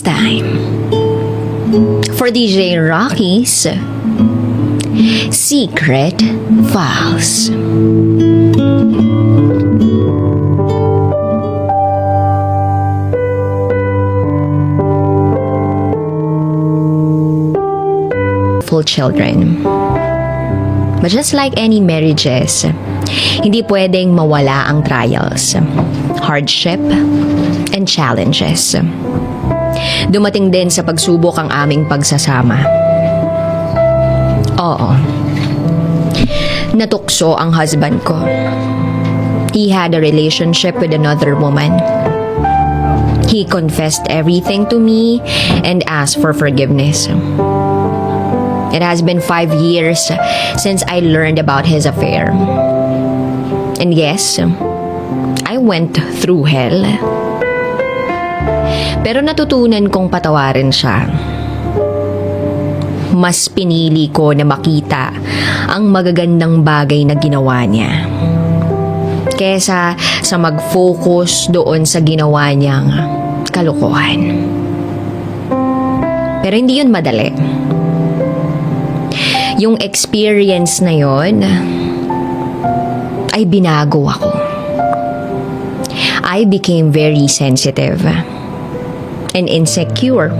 It's time for DJ Rocky's Secret Files. Full children. But just like any marriages, hindi pwedeng mawala ang trials, hardship, and challenges. Dumating din sa pagsubok ang aming pagsasama. Oo. Natukso ang husband ko. He had a relationship with another woman. He confessed everything to me and asked for forgiveness. It has been 5 years since I learned about his affair. And yes, I went through hell. Pero natutunan kong patawarin siya. Mas pinili ko na makita ang magagandang bagay na ginawa niya kesa sa mag-focus doon sa ginawa niyang kalokohan. Pero hindi yun madali. Yung experience na yon ay binago ako. I became very sensitive and insecure,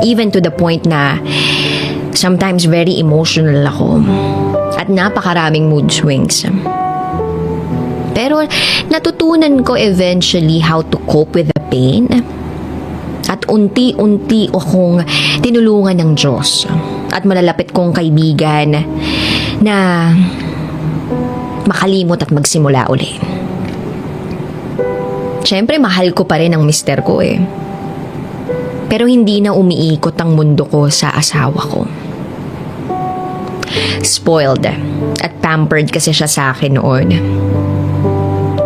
even to the point na sometimes very emotional ako at napakaraming mood swings. Pero natutunan ko eventually how to cope with the pain at unti-unti akong tinulungan ng Diyos at malalapit kong kaibigan na makalimot at magsimula uli. Siyempre, mahal ko pa rin ang mister ko eh. Pero hindi na umiikot ang mundo ko sa asawa ko. Spoiled at pampered kasi siya sa akin noon.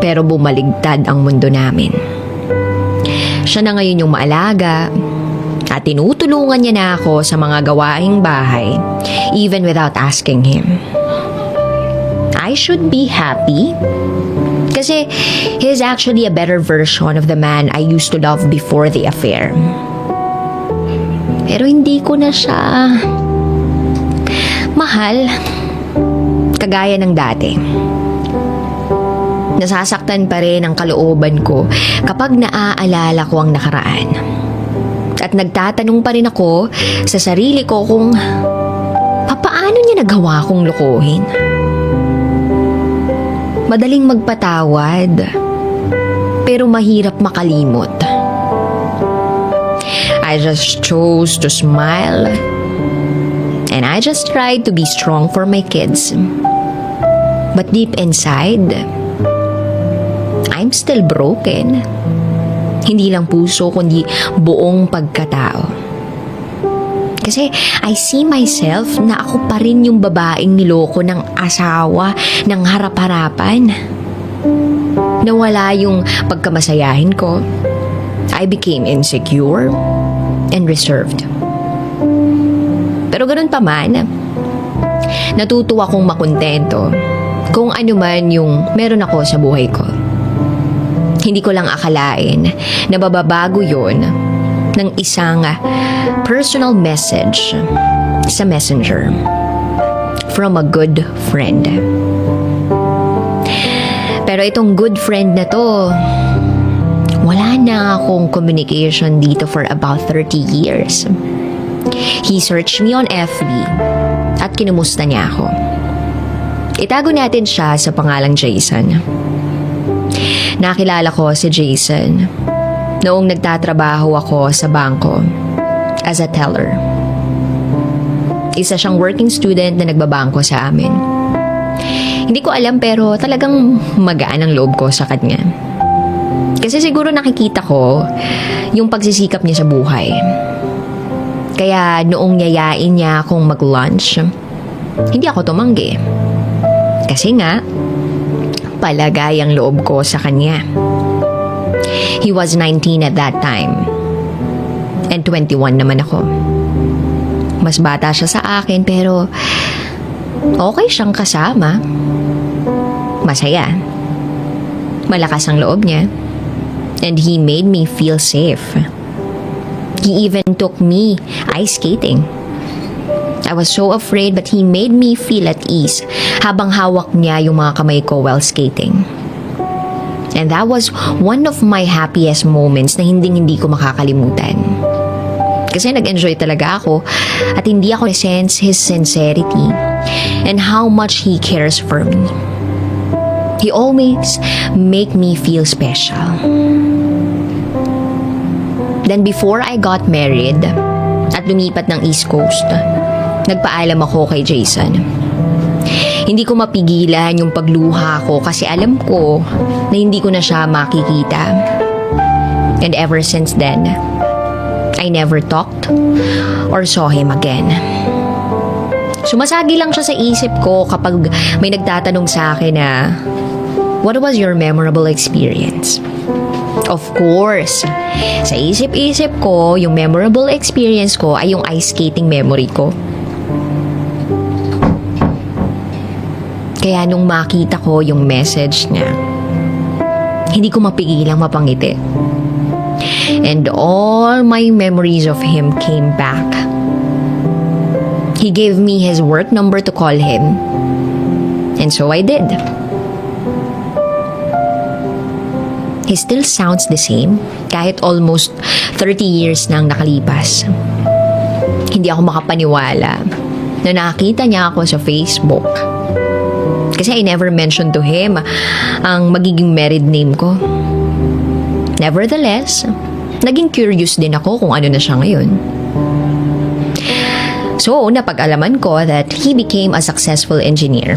Pero bumaligtad ang mundo namin. Siya na ngayon yung maalaga at tinutulungan niya na ako sa mga gawaing bahay even without asking him. I should be happy kasi he's actually a better version of the man I used to love before the affair. Pero hindi ko na siya mahal kagaya ng dati. Nasasaktan pa rin ang kalooban ko kapag naaalala ko ang nakaraan. At nagtatanong pa rin ako sa sarili ko kung paano niya nagawa kong lokohin. Madaling magpatawad, pero mahirap makalimot. I just chose to smile, and I just tried to be strong for my kids. But deep inside, I'm still broken. Hindi lang puso, kundi buong pagkatao. Kasi I see myself na ako pa rin yung babaeng niloko ng asawa ng harap-harapan. Nawala yung pagkamasayahin ko. I became insecure and reserved. Pero ganun pa man, natutuwa kong makontento kung ano man yung meron ako sa buhay ko. Hindi ko lang akalain na bababago yun ng isang personal message sa messenger from a good friend. Pero itong good friend na to, wala na akong communication dito for about 30 years. He searched me on FB at kinumusta niya ako. Itago natin siya sa pangalang Jason. Nakilala ko si Jason noong nagtatrabaho ako sa bangko as a teller. Isa siyang working student na nagbabangko sa amin. Hindi ko alam pero talagang magaan ang loob ko sa kanya. Kasi siguro nakikita ko yung pagsisikap niya sa buhay. Kaya noong yayain niya akong mag-lunch, hindi ako tumanggi. Kasi nga, palagay ang loob ko sa kanya. He was 19 at that time. And 21 naman ako. Mas bata siya sa akin pero okay siyang kasama. Masaya. Malakas ang loob niya. And he made me feel safe. He even took me ice skating. I was so afraid but he made me feel at ease habang hawak niya yung mga kamay ko while skating. And that was one of my happiest moments na hindi ko makakalimutan. Kasi nag-enjoy talaga ako at hindi ako sense his sincerity and how much he cares for me. He always make me feel special. Then before I got married at lumipat ng East Coast, nagpaalam ako kay Jason. Hindi ko mapigilan yung pagluha ko kasi alam ko na hindi ko na siya makikita. And ever since then, I never talked or saw him again. Sumasagi lang siya sa isip ko kapag may nagtatanong sa akin na, what was your memorable experience? Of course, sa isip-isip ko, yung memorable experience ko ay yung ice skating memory ko. Kaya nung makita ko yung message niya, hindi ko mapigilang mapangiti. And all my memories of him came back. He gave me his work number to call him. And so I did. He still sounds the same kahit almost 30 years nang nakalipas. Hindi ako makapaniwala na nakita niya ako sa Facebook. Kasi I never mentioned to him ang magiging married name ko. Nevertheless, naging curious din ako kung ano na siya ngayon. So, napag-alaman ko that he became a successful engineer,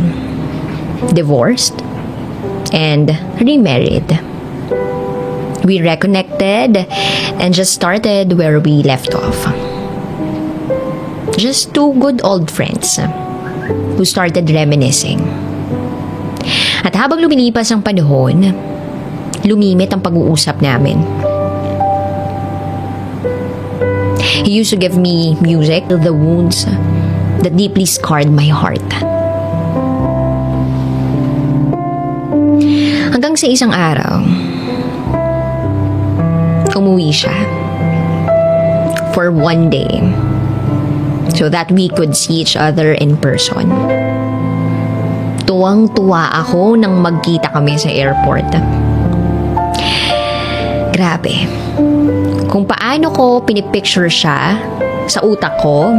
divorced, and remarried. We reconnected and just started where we left off. Just two good old friends who started reminiscing. At habang lumilipas ang panahon, lumimit ang pag-uusap namin. He used to give me music to the wounds that deeply scarred my heart. Hanggang sa isang araw, umuwi siya for one day so that we could see each other in person. Tuwang-tuwa ako nang magkita kami sa airport. Grabe. Kung paano ko pinipicture siya sa utak ko,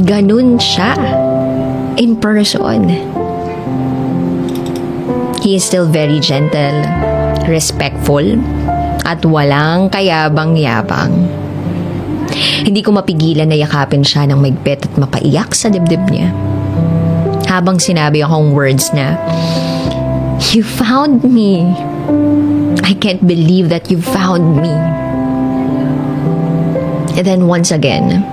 ganun siya in person. He is still very gentle, respectful, at walang kayabang-yabang. Hindi ko mapigilan na yakapin siya ng maigpit at mapaiyak sa dibdib niya. Habang sinabi akong words na, "You found me. I can't believe that you found me." And then once again,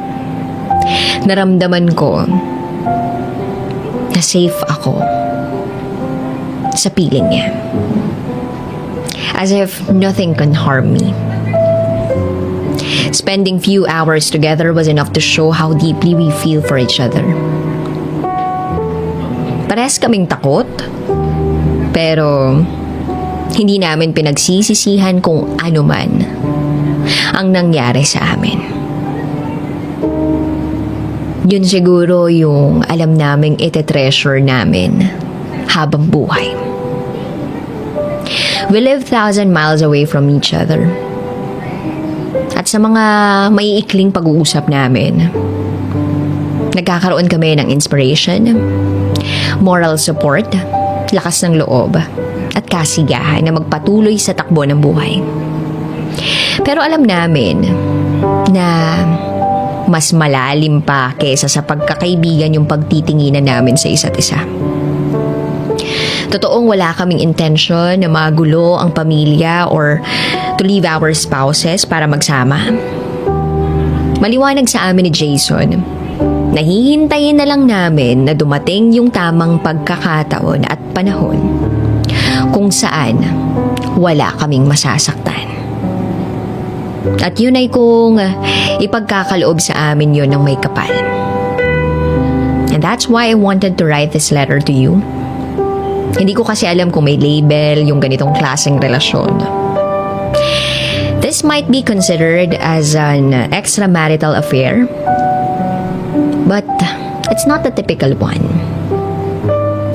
naramdaman ko na safe ako sa piling niya. As if nothing can harm me. Spending few hours together was enough to show how deeply we feel for each other. Parehas kaming takot, pero hindi namin pinagsisisihan kung ano man ang nangyari sa amin. Yun siguro yung alam naming ite-treasure namin habang buhay. We live 1,000 miles away from each other. At sa mga maiikling pag-uusap namin, nagkakaroon kami ng inspiration, moral support, lakas ng loob, at kasiyahan na magpatuloy sa takbo ng buhay. Pero alam namin na mas malalim pa kesa sa pagkakaibigan yung pagtitinginan namin sa isa't isa. Totoong wala kaming intention na magulo ang pamilya or to leave our spouses para magsama. Maliwanag sa amin ni Jason, nahihintayin na lang namin na dumating yung tamang pagkakataon at panahon kung saan wala kaming masasaktan. At yun ay kung ipagkakaloob sa amin yun ng may kapal. And that's why I wanted to write this letter to you. Hindi ko kasi alam kung may label yung ganitong klaseng relasyon. This might be considered as an extramarital affair, but it's not the typical one.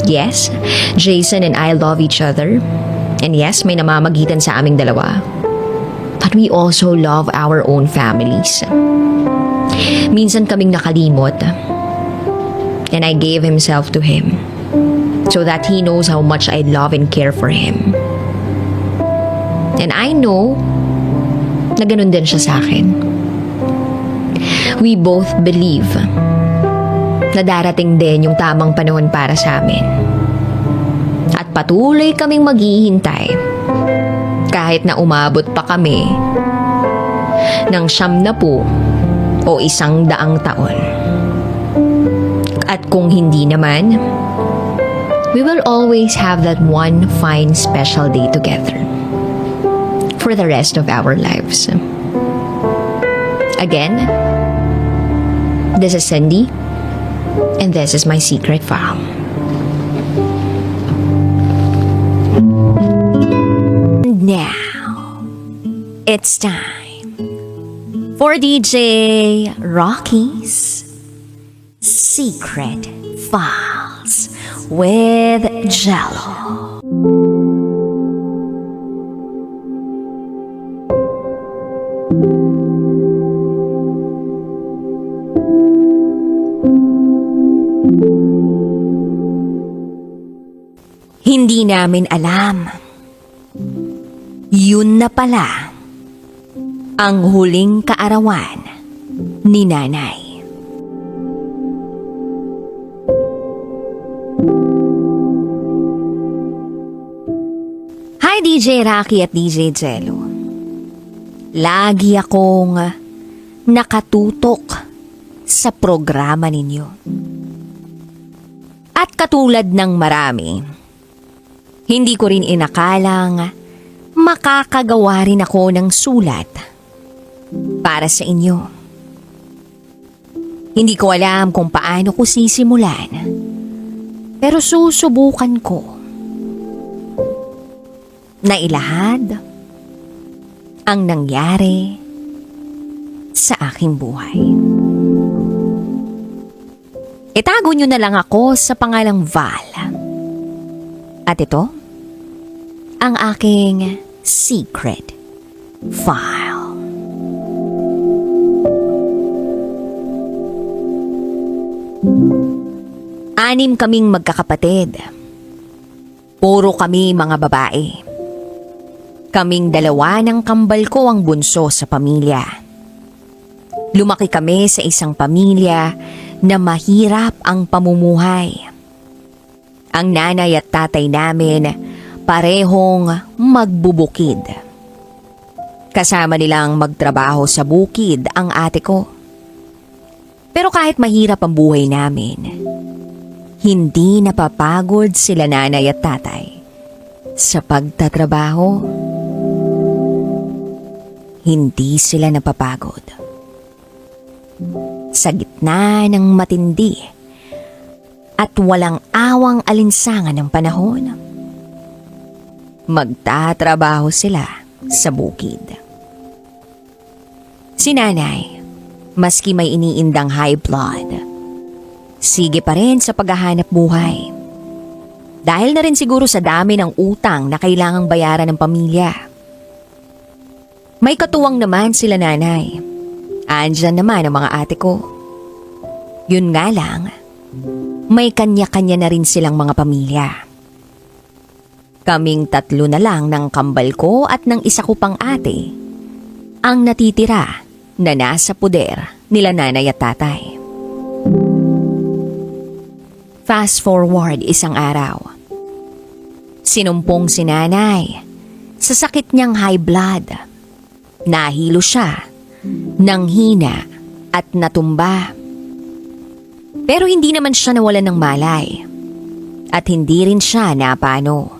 Yes, Jason and I love each other. And yes, may namamagitan sa aming dalawa. But we also love our own families. Minsan kaming nakalimot. And I gave himself to him so that he knows how much I love and care for him. And I know na ganun din siya sa akin. We both believe na darating din yung tamang panahon para sa amin. At patuloy kaming maghihintay kahit na umabot pa kami ng 90 o 100 taon. At kung hindi naman, we will always have that one fine special day together for the rest of our lives. Again, this is Cindy, and this is my secret file. Now, it's time for DJ Rocky's Secret Files with Jello. Hindi namin alam. Yun na pala ang huling kaarawan ni Nanay. Hi DJ Rocky at DJ Jello. Lagi akong nakatutok sa programa ninyo. At katulad ng marami, hindi ko rin inakalang makakagawa rin ako ng sulat para sa inyo. Hindi ko alam kung paano ko sisimulan, pero susubukan ko na ilahad ang nangyari sa aking buhay. Itago nyo na lang ako sa pangalang Val. At ito, ang aking secret file. Anim kaming magkakapatid. Puro kami mga babae. Kaming dalawa ng kambal ko ang bunso sa pamilya. Lumaki kami sa isang pamilya na mahirap ang pamumuhay. Ang nanay at tatay namin parehong magbubukid. Kasama nilang magtrabaho sa bukid ang ate ko. Pero kahit mahirap ang buhay namin, hindi napapagod sila nanay at tatay sa pagtatrabaho. Hindi sila napapagod. Sa gitna ng matindi at walang awang alinsangan ng panahon, magtatrabaho sila sa bukid. Si nanay, maski may iniindang high blood, sige pa rin sa paghahanap buhay. Dahil na rin siguro sa dami ng utang na kailangang bayaran ng pamilya. May katuwang naman sila nanay. Andyan naman ang mga ate ko. Yun nga lang, may kanya-kanya na rin silang mga pamilya. Kaming tatlo na lang ng kambal ko at ng isa ko pang ate ang natitira na nasa puder nila nanay at tatay. Fast forward isang araw. Sinumpong si nanay sa sakit niyang high blood. Nahilo siya, nanghina at natumba. Pero hindi naman siya nawalan ng malay at hindi rin siya napano.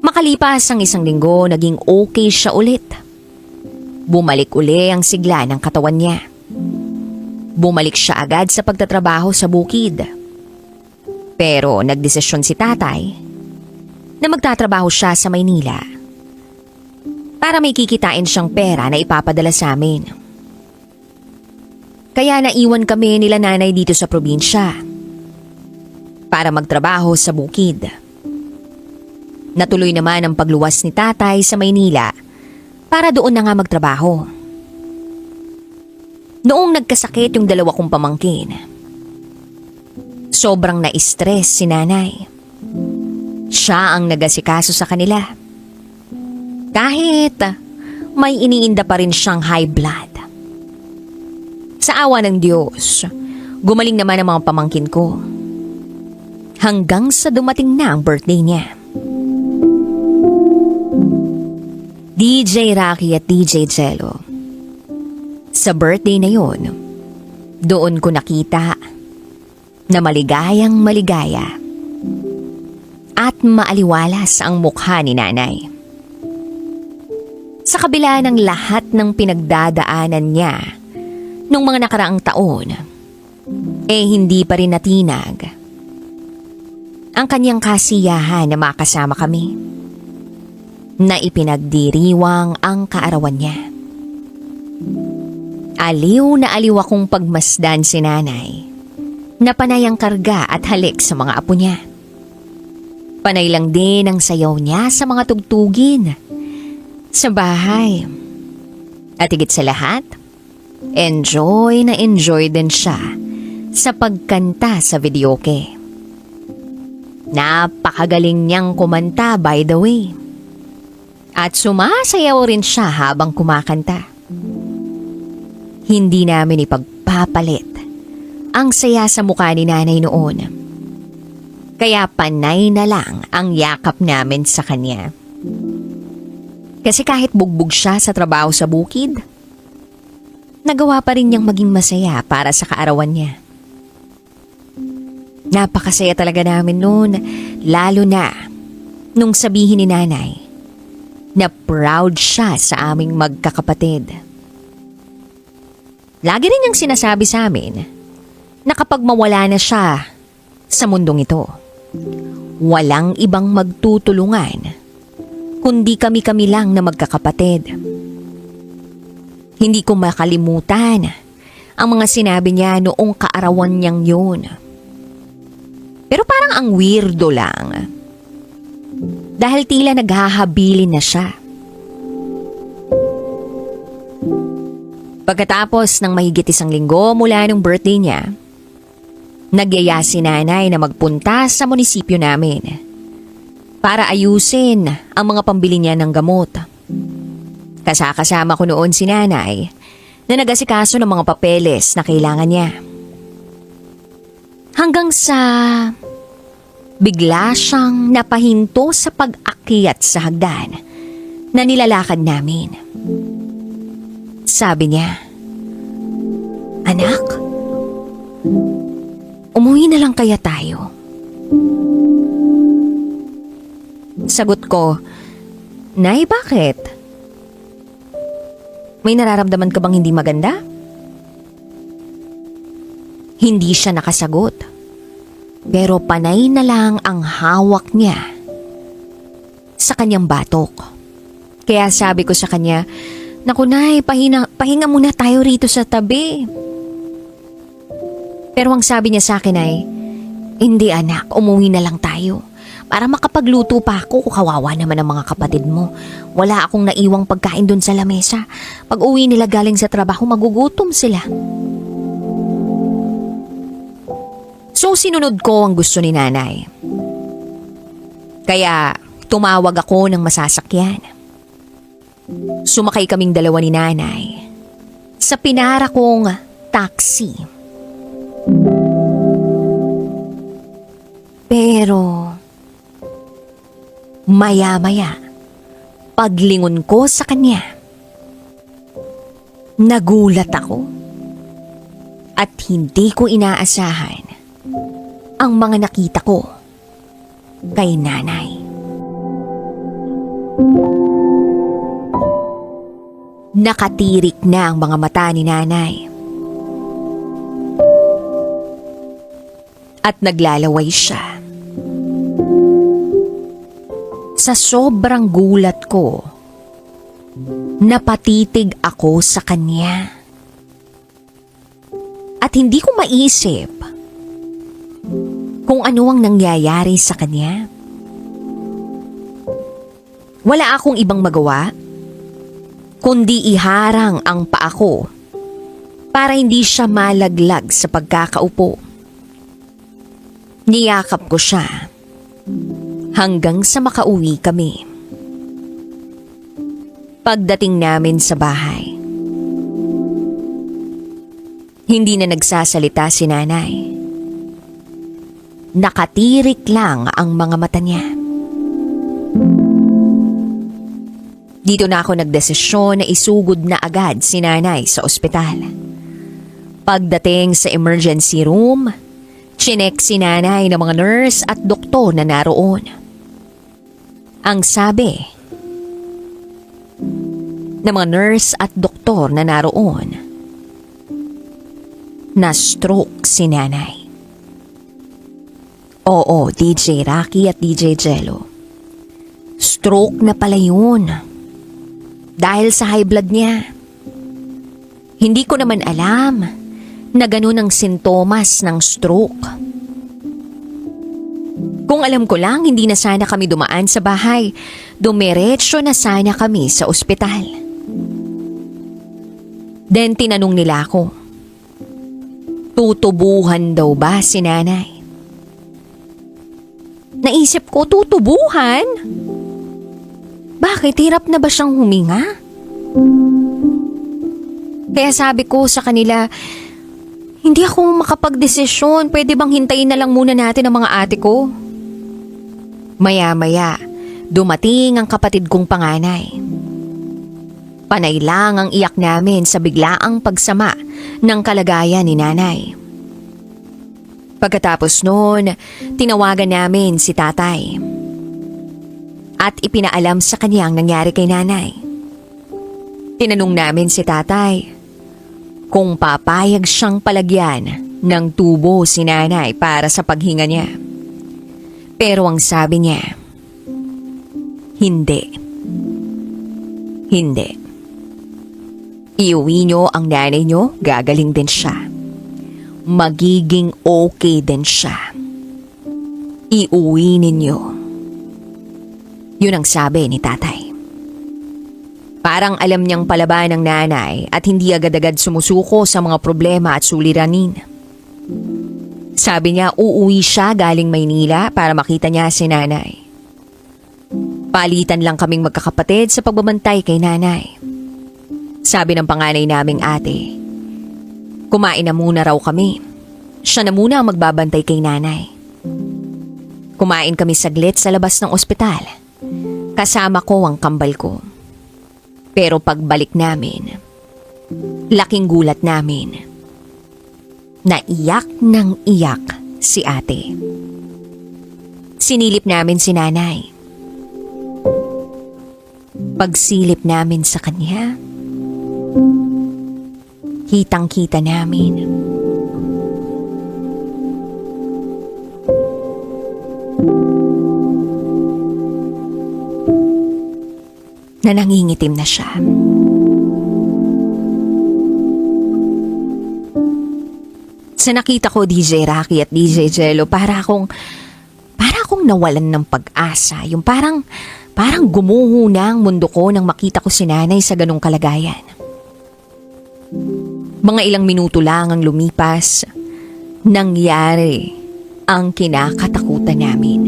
Makalipas ang isang linggo, naging okay siya ulit. Bumalik uli ang sigla ng katawan niya. Bumalik siya agad sa pagtatrabaho sa bukid. Pero nagdesisyon si tatay na magtatrabaho siya sa Maynila para para may kikitain siyang pera na ipapadala sa amin. Kaya naiwan kami nila nanay dito sa probinsya para magtrabaho sa bukid. Natuloy naman ang pagluwas ni tatay sa Maynila para doon na nga magtrabaho. Noong nagkasakit yung dalawa kong pamangkin, sobrang na-stress si nanay. Siya ang nagasikaso sa kanila. Kahit may iniinda pa rin siyang high blood. Sa awa ng Diyos, gumaling naman ang mga pamangkin ko. Hanggang sa dumating na ang birthday niya. DJ Rocky at DJ Jello. Sa birthday na yon, doon ko nakita na maligayang maligaya at maaliwalas ang mukha ni nanay. Sa kabila ng lahat ng pinagdadaanan niya nung mga nakaraang taon, hindi pa rin natinag ang kanyang kasiyahan na makasama kami, na ipinagdiriwang ang kaarawan niya. Aliw na aliw akong pagmasdan si nanay, na panay ang karga at halik sa mga apo niya. Panay lang din ang sayaw niya sa mga tugtugin sa bahay. At higit sa lahat, enjoy na enjoy din siya sa pagkanta sa videoke. Napakagaling niyang kumanta, by the way. At sumasayaw rin siya habang kumakanta. Hindi namin ipagpapalit ang saya sa mukha ni nanay noon. Kaya panay na lang ang yakap namin sa kanya. Kasi kahit bugbog siya sa trabaho sa bukid, nagawa pa rin niyang maging masaya para sa kaarawan niya. Napakasaya talaga namin noon, lalo na nung sabihin ni nanay na proud siya sa aming magkakapatid. Lagi rin niyang sinasabi sa amin na kapag mawala na siya sa mundong ito, walang ibang magtutulungan kundi kami-kami lang na magkakapatid. Hindi ko makalimutan ang mga sinabi niya noong kaarawan niyang yun. Pero parang ang weirdo lang. Dahil tila naghahabilin na siya. Pagkatapos ng mahigit 1 linggo mula nung birthday niya, nagyaya si nanay na magpunta sa munisipyo namin para ayusin ang mga pambili niya ng gamot. Kasama ko noon si nanay na nag-asikaso ng mga papeles na kailangan niya. Hanggang sa bigla siyang napahinto sa pag-akyat sa hagdan na nilalakad namin. Sabi niya, "Anak, umuwi na lang kaya tayo?" Sagot ko, "Nay, bakit? May nararamdaman ka bang hindi maganda?" Hindi siya nakasagot. Pero panay na lang ang hawak niya sa kanyang batok. Kaya sabi ko sa kanya, "Naku nay, pahinga muna tayo rito sa tabi." Pero ang sabi niya sa akin ay, "Hindi anak, umuwi na lang tayo. Para makapagluto pa ako, kawawa naman ang mga kapatid mo. Wala akong naiwang pagkain dun sa lamesa. Pag uwi nila galing sa trabaho, magugutom sila." So sinunod ko ang gusto ni nanay. Kaya tumawag ako ng masasakyan. Sumakay kaming dalawa ni nanay sa pinara kong taxi. Pero maya-maya, paglingon ko sa kanya, nagulat ako at hindi ko inaasahan ang mga nakita ko kay nanay. Nakatirik na ang mga mata ni nanay. At naglalaway siya. Sa sobrang gulat ko, Napatitig ako sa kanya. At hindi ko maisip kung ano ang nangyayari sa kanya. Wala akong ibang magawa kundi iharang ang paa ko para hindi siya malaglag sa pagkakaupo. Niyakap ko siya hanggang sa makauwi kami. Pagdating namin sa bahay, hindi na nagsasalita si nanay. Nakatirik lang ang mga mata niya. Dito na ako nagdesisyon na isugod na agad si nanay sa ospital. Pagdating sa emergency room, chinek si nanay ng mga nurse at doktor na naroon. Ang sabi ng mga nurse at doktor na naroon, na stroke si nanay. Oo, DJ Rocky at DJ Jello. Stroke na pala yun. Dahil sa high blood niya. Hindi ko naman alam na ganun ang sintomas ng stroke. Kung alam ko lang, hindi na sana kami dumaan sa bahay. Dumiretso na sana kami sa ospital. Then tinanong nila ako, tutubuhan daw ba si nanay? Naisip ko, tutubuhan? Bakit? Hirap na ba siyang huminga? Kaya sabi ko sa kanila, hindi ako makapagdesisyon. Pwede bang hintayin na lang muna natin ang mga ate ko? Maya-maya, dumating ang kapatid kong panganay. Panay lang ang iyak namin sa biglaang pagsama ng kalagayan ni nanay. Pagkatapos noon, tinawagan namin si tatay at ipinaalam sa kanya ang nangyari kay nanay. Tinanong namin si tatay kung papayag siyang palagyan ng tubo si nanay para sa paghinga niya. Pero ang sabi niya, hindi. Hindi. Iuwi niyo ang nanay niyo, gagaling din siya. Magiging okay din siya. Iuwi ninyo. Yun ang sabi ni tatay. Parang alam niyang palaban ng nanay at hindi agad-agad sumusuko sa mga problema at suliranin. Sabi niya uuwi siya galing Maynila para makita niya si nanay. Palitan lang kaming magkakapatid sa pagbabantay kay nanay. Sabi ng panganay naming ate, kumain na muna raw kami. Siya na muna ang magbabantay kay nanay. Kumain kami saglit sa labas ng ospital. Kasama ko ang kambal ko. Pero pagbalik namin, laking gulat namin. Naiyak ng iyak si ate. Sinilip namin si nanay. Pagsilip namin sa kanya, kitang-kita namin na nangingitim na siya. Sa nakita ko, DJ Rocky at DJ Jello, para akong nawalan ng pag-asa. Yung parang gumuho na ang mundo ko nang makita ko si nanay sa ganong kalagayan. Mga ilang minuto lang ang lumipas, nangyari ang kinakatakutan namin.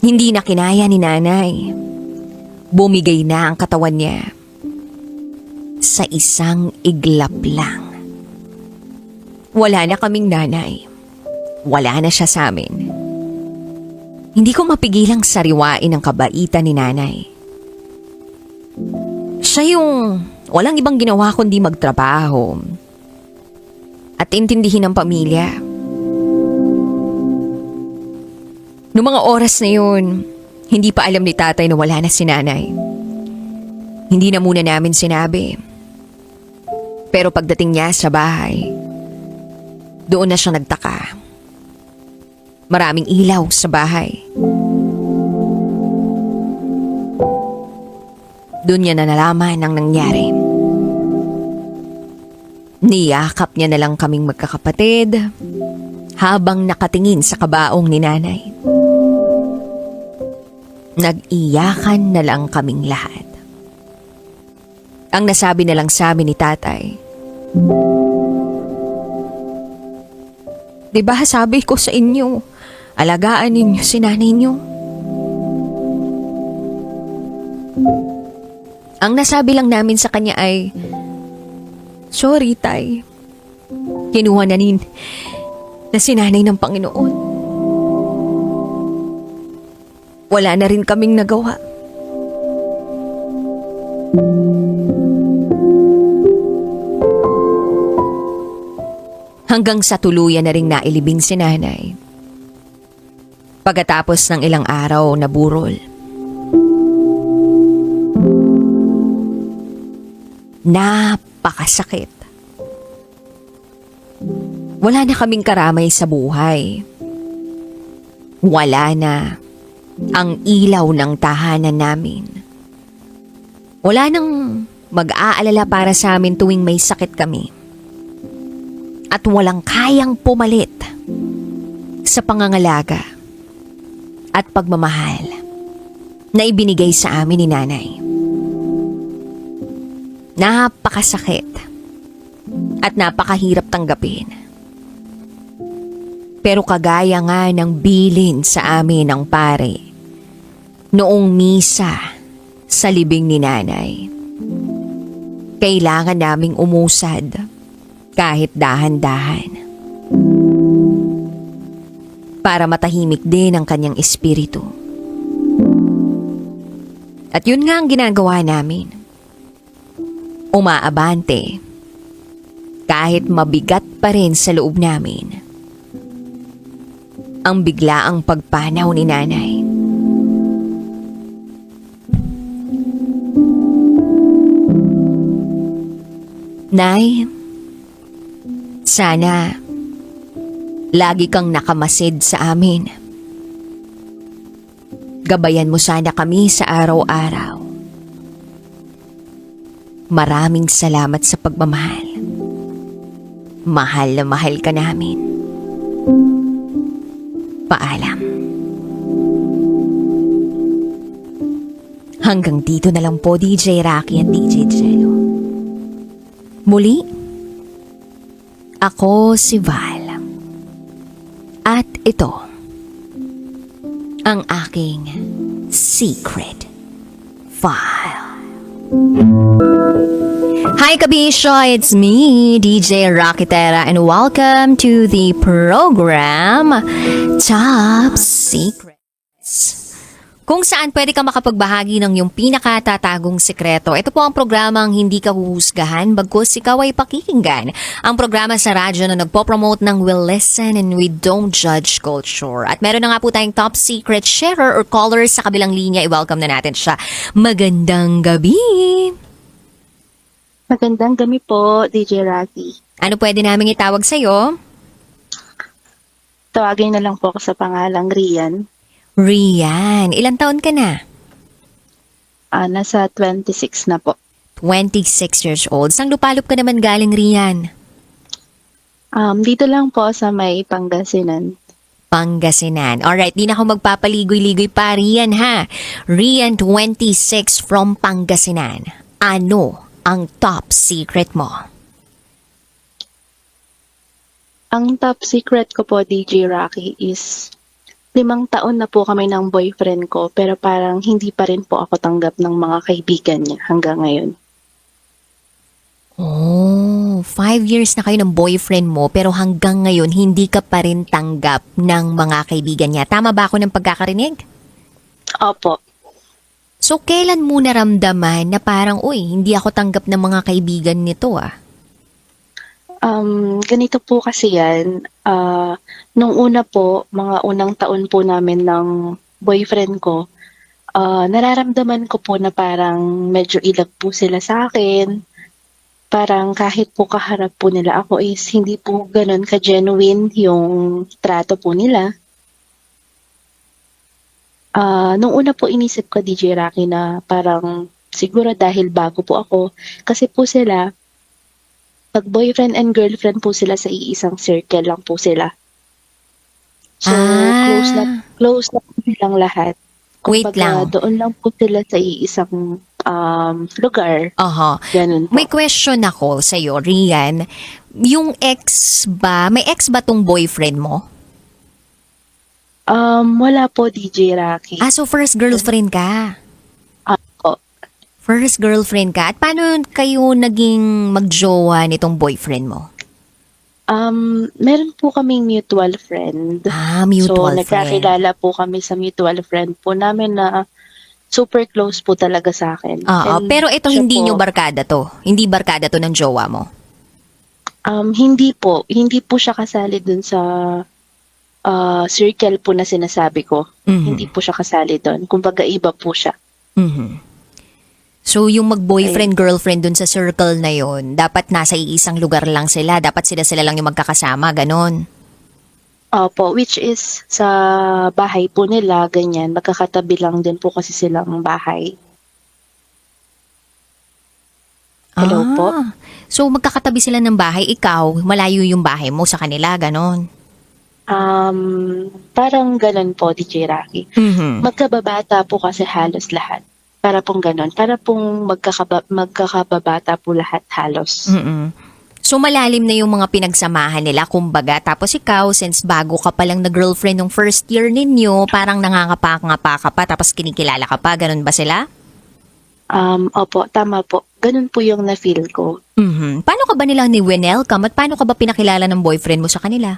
Hindi na kinaya ni nanay. Bumigay na ang katawan niya. Sa isang iglap lang. Wala na kaming nanay. Wala na siya sa amin. Hindi ko mapigilang sariwain ang kabaitan ni nanay. Siya yung walang ibang ginawa kundi magtrabaho at intindihin ang pamilya. Noong mga oras na yun, hindi pa alam ni tatay na wala na si nanay. Hindi na muna namin sinabi. Pero pagdating niya sa bahay, doon na siya nagtaka. Maraming ilaw sa bahay. Doon niya na nalaman ang nangyari. Niyakap niya na lang kaming magkakapatid habang nakatingin sa kabaong ni nanay. Nag-iyakan na lang kaming lahat. Ang nasabi na lang sa amin ni tatay, "Di ba sabi ko sa inyo, alagaan ninyo si nanay niyo?" Ang nasabi lang namin sa kanya ay, "Sorry, tay. Kinuha na si nanay ng Panginoon. Wala na rin kaming nagawa." Hanggang sa tuluyan na ring nailibing si nanay. Pagkatapos ng ilang araw na burol. Napakasakit. Wala na kaming karamay sa buhay. Wala na ang ilaw ng tahanan namin. Wala nang mag-aalala para sa amin tuwing may sakit kami. At walang kayang pumalit sa pangangalaga at pagmamahal na ibinigay sa amin ni nanay. Napakasakit at napakahirap tanggapin. Pero kagaya nga ng bilin sa amin ng pare noong misa sa libing ni nanay, kailangan naming umusad kahit dahan-dahan para matahimik din ang kanyang espiritu. At yun nga ang ginagawa namin. Umaabante kahit mabigat pa rin sa loob namin ang biglaang pagpanaw ni nanay. Nay, sana lagi kang nakamasid sa amin. Gabayan mo sana kami sa araw-araw. Maraming salamat sa pagmamahal. Mahal na mahal ka namin. Paalam. Hanggang dito na lang po, DJ Rocky at DJ Jello. Muli, ako si Val. At ito, ang aking secret file. Hi Kabisyo, it's me, DJ Rocketera, and welcome to the program Top Secrets, kung saan pwede ka makapagbahagi ng iyong pinakatatagong sekreto. Ito po ang programang hindi ka huhusgahan, bagkus ikaw ay pakikinggan. Ang programa sa radyo na nagpo-promote ng we listen and we don't judge culture. At meron na nga po tayong top secret sharer or caller sa kabilang linya. I-welcome na natin siya. Magandang gabi! Magandang gabi po, DJ Rocky. Ano pwede namin itawag sa'yo? Tawagin na lang po ako sa pangalang Rian. Rian, ilang taon ka na? Nasa 26 na po. 26 years old. Sang lupalop ka naman galing, Rian? Dito lang po sa may Pangasinan. Pangasinan. Alright, di na ako magpapaligoy-ligoy pa, Rian ha. Rian, 26 from Pangasinan. Ano ang top secret mo? Ang top secret ko po, DJ Rocky, is 5 taon na po kami ng boyfriend ko, pero parang hindi pa rin po ako tanggap ng mga kaibigan niya hanggang ngayon. Oh, 5 years na kayo ng boyfriend mo pero hanggang ngayon hindi ka pa rin tanggap ng mga kaibigan niya. Tama ba ako ng pagkakarinig? Opo. So, kailan mo naramdaman na parang, uy, hindi ako tanggap ng mga kaibigan nito ah? Ganito po kasi yan. Nung una po, mga unang taon po namin ng boyfriend ko, nararamdaman ko po na parang medyo ilag po sila sa akin. Parang kahit po kaharap po nila ako is hindi po ganun ka-genuine yung trato po nila. Nung una po inisip ko, DJ Rocky, na parang siguro dahil bago po ako. Kasi po sila, pag boyfriend and girlfriend po sila sa iisang circle lang po sila. So, Ah, close na po silang lahat. wait Kumbaga, lang. doon lang po sila sa iisang lugar. Aha. Ganun po. May question ako sa'yo, Rian. Yung ex ba, may ex ba tong boyfriend mo? Wala po, DJ Rocky. Ah, so first girlfriend ka. Ako. First girlfriend ka. At paano kayo naging magjowa nitong boyfriend mo? Meron po kaming mutual friend. Ah, mutual So, friend. nagkakilala po kami sa mutual friend po namin na super close po talaga sa akin. Oo, And pero ito siya hindi po, nyo barkada to. Hindi barkada to ng jowa mo. Hindi po. Hindi po siya kasali dun sa circle po na sinasabi ko. Mhm. Hindi po siya kasali dun. Kumbaga, iba po siya. Mhm. So, yung mag-boyfriend-girlfriend dun sa circle na yon, dapat nasa iisang lugar lang sila. Dapat sila-sila lang yung magkakasama, ganon. Opo, which is sa bahay po nila, ganyan. Magkakatabi lang din po kasi silang bahay. Hello po? So, magkakatabi sila ng bahay. Ikaw, malayo yung bahay mo sa kanila, ganon. Parang ganun po, DJ Rocky. Mhm. Magkababata po kasi halos lahat. Para pong ganun. Para pong magkakababata po lahat halos. Mm-mm. So, malalim na yung mga pinagsamahan nila, kumbaga. Tapos ikaw, since bago ka pa lang na girlfriend ng first year ninyo, parang nangangapa-ngapa ka pa, tapos kinikilala ka pa, ganun ba sila? Opo, tama po. Ganun po yung na-feel ko. Mhm. Paano ka ba nilang ni-welcome at paano ka ba pinakilala ng boyfriend mo sa kanila?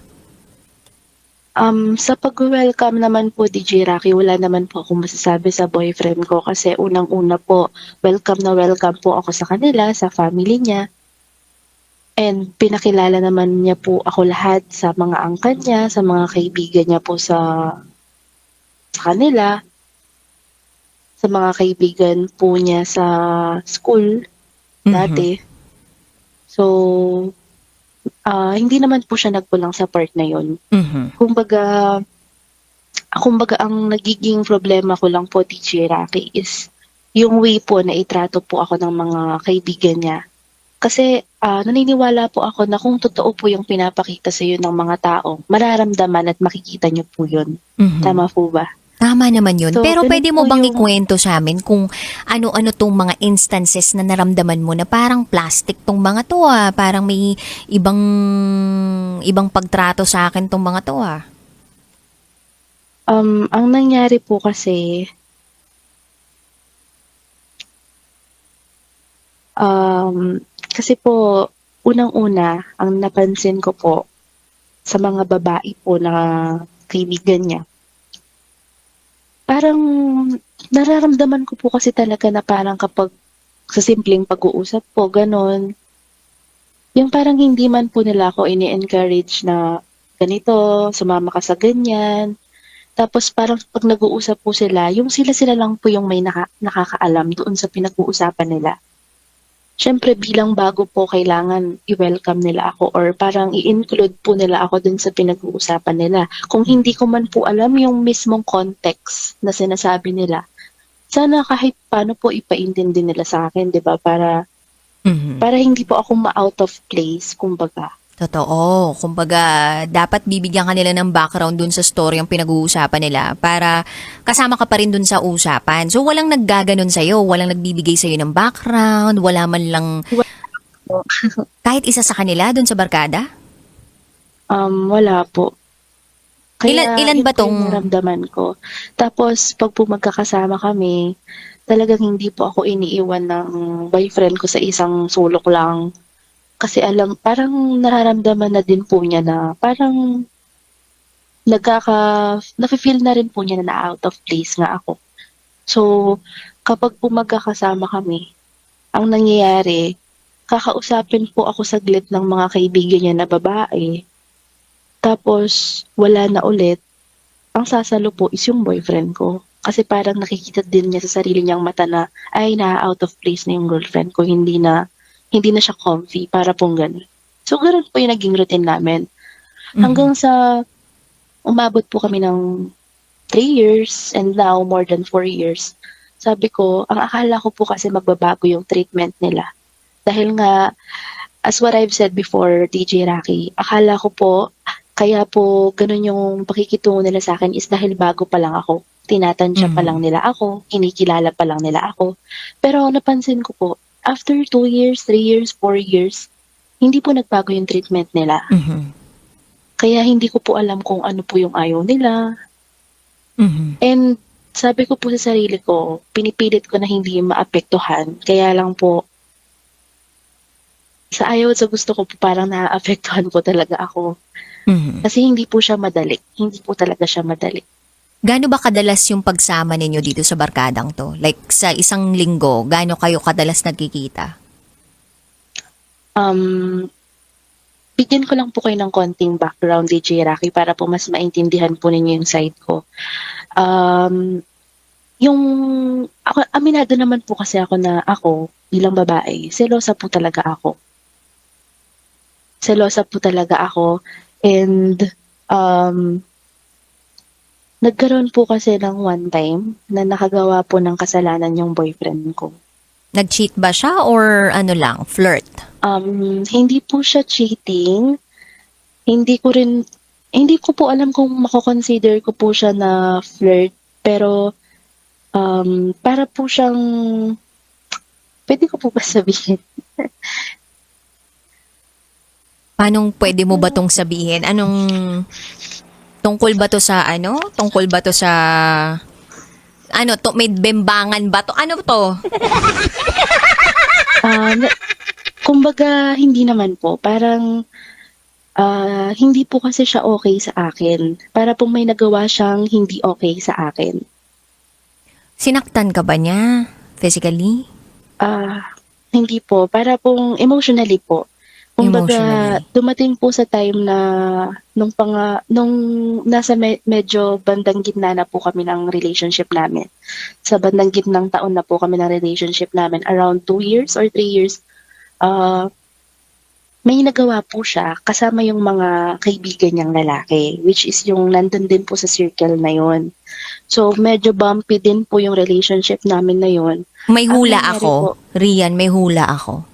Sa pag-welcome naman po, DJ Rocky, wala naman po akong masasabi sa boyfriend ko kasi unang-una po, welcome na welcome po ako sa kanila, sa family niya. And pinakilala naman niya po ako lahat sa mga angkan niya, sa mga kaibigan niya po sa kanila, sa mga kaibigan po niya sa school dati. So, hindi naman po siya nagkulang sa part na yun. Mhm. Kumbaga, ang nagiging problema ko lang po, DJ Rocky, is yung way po na itrato po ako ng mga kaibigan niya. Kasi naniniwala po ako na kung totoo po yung pinapakita sa iyo ng mga tao, mararamdaman at makikita niyo po yun. Mhm. Tama po ba? Tama naman yun. So, Pero ganun pwede mo po bang yung- ikwento sa amin kung ano-ano tong mga instances na naramdaman mo na parang plastic tong mga to ah. Parang may ibang pagtrato sa akin tong mga to ah. Ang nangyari po kasi, kasi po, unang-una, ang napansin ko po sa mga babae po na kaibigan niya, parang nararamdaman ko po kasi talaga na parang kapag sa simpleng pag-uusap po, ganon, yung parang hindi man po nila ako ini-encourage na ganito, sumama ka sa ganyan. Tapos parang pag nag-uusap po sila, yung sila-sila lang po yung may nakakaalam doon sa pinag-uusapan nila. Siyempre bilang bago po kailangan i-welcome nila ako or parang i-include po nila ako dun sa pinag-uusapan nila. Kung hindi ko man po alam yung mismong context na sinasabi nila, sana kahit paano po ipaintindi nila sa akin, 'di ba? Para Mhm. hindi po ako ma-out of place, kumbaga. Totoo. Kumbaga, dapat bibigyan ka nila ng background dun sa story yung pinag-uusapan nila para kasama ka pa rin dun sa usapan. So, walang naggaganon sa'yo, walang nagbibigay sa'yo ng background, wala man lang kahit isa sa kanila dun sa barkada? Wala po. Kaya Ilan yun ba po yung tong- naramdaman ko. Tapos pag po magkakasama kami, talagang hindi po ako iniiwan ng boyfriend ko sa isang sulok lang. Kasi parang nararamdaman na din po niya na parang nafe-feel na rin po niya na out of place nga ako. So, kapag po magkakasama kami, ang nangyayari, kakausapin po ako saglit ng mga kaibigan niya na babae. Tapos, wala na ulit. Ang sasalo po is yung boyfriend ko. Kasi parang nakikita din niya sa sarili niyang mata na, ay, na-out of place na yung girlfriend ko. Hindi na siya comfy para pong ganun. So, ganun po yung naging routine namin. Hanggang sa umabot po kami ng 3 years and now more than 4 years. sabi ko, ang akala ko po kasi magbabago yung treatment nila. Dahil nga, as what I've said before, DJ Rocky, akala ko po, kaya po ganun yung pakikitungo nila sa akin is dahil bago pa lang ako. Tinatansya pa lang nila ako, kinikilala pa lang nila ako. Pero napansin ko po, after 2 years, 3 years, 4 years, hindi po nagbago yung treatment nila. Kaya hindi ko po alam kung ano po yung ayaw nila. And sabi ko po sa sarili ko, pinipilit ko na hindi maapektuhan. Kaya lang po, sa ayaw at sa gusto ko po parang naaapektuhan po talaga ako. Kasi hindi po siya madali. Hindi po talaga siya madali. Gaano ba kadalas yung pagsama ninyo dito sa barkadang to? Like sa isang linggo, gaano kayo kadalas nagkikita? Bigyan ko lang po kayo ng konting background, DJ Rocky, para po mas maintindihan po ninyo yung side ko. Yung, ako, aminado naman po kasi ako na ako, bilang babae, selosa po talaga ako. Selosa po talaga ako. And, nagkaroon po kasi ng one time na nakagawa po ng kasalanan yung boyfriend ko. Nag-cheat ba siya or ano lang, flirt? Hindi po siya cheating. Hindi ko po alam kung mako-consider ko po siya na flirt. Pero, para po siyang, pwede ko po ba sabihin? Paano pwede mo ba tong sabihin? Tungkol ba to sa ano? Tungkol ba to sa may bembangan ba to? Ano to? Kumbaga, hindi naman po. Parang, hindi po kasi siya okay sa akin. Para pong may nagawa siyang hindi okay sa akin. Sinaktan ka ba niya? Physically? Hindi po. Para pong emotionally po. Kumbaga, Emotionally. dumating po sa time na nung nasa medyo bandang gitna na po kami ng relationship namin. Sa bandang gitnang taon na po kami ng relationship namin, around 2 years or 3 years, may nagawa po siya kasama yung mga kaibigan niyang lalaki, which is yung nandun din po sa circle na yon. So, medyo bumpy din po yung relationship namin na yon. May hula Ang nangyari ako. po, Rian, may hula ako.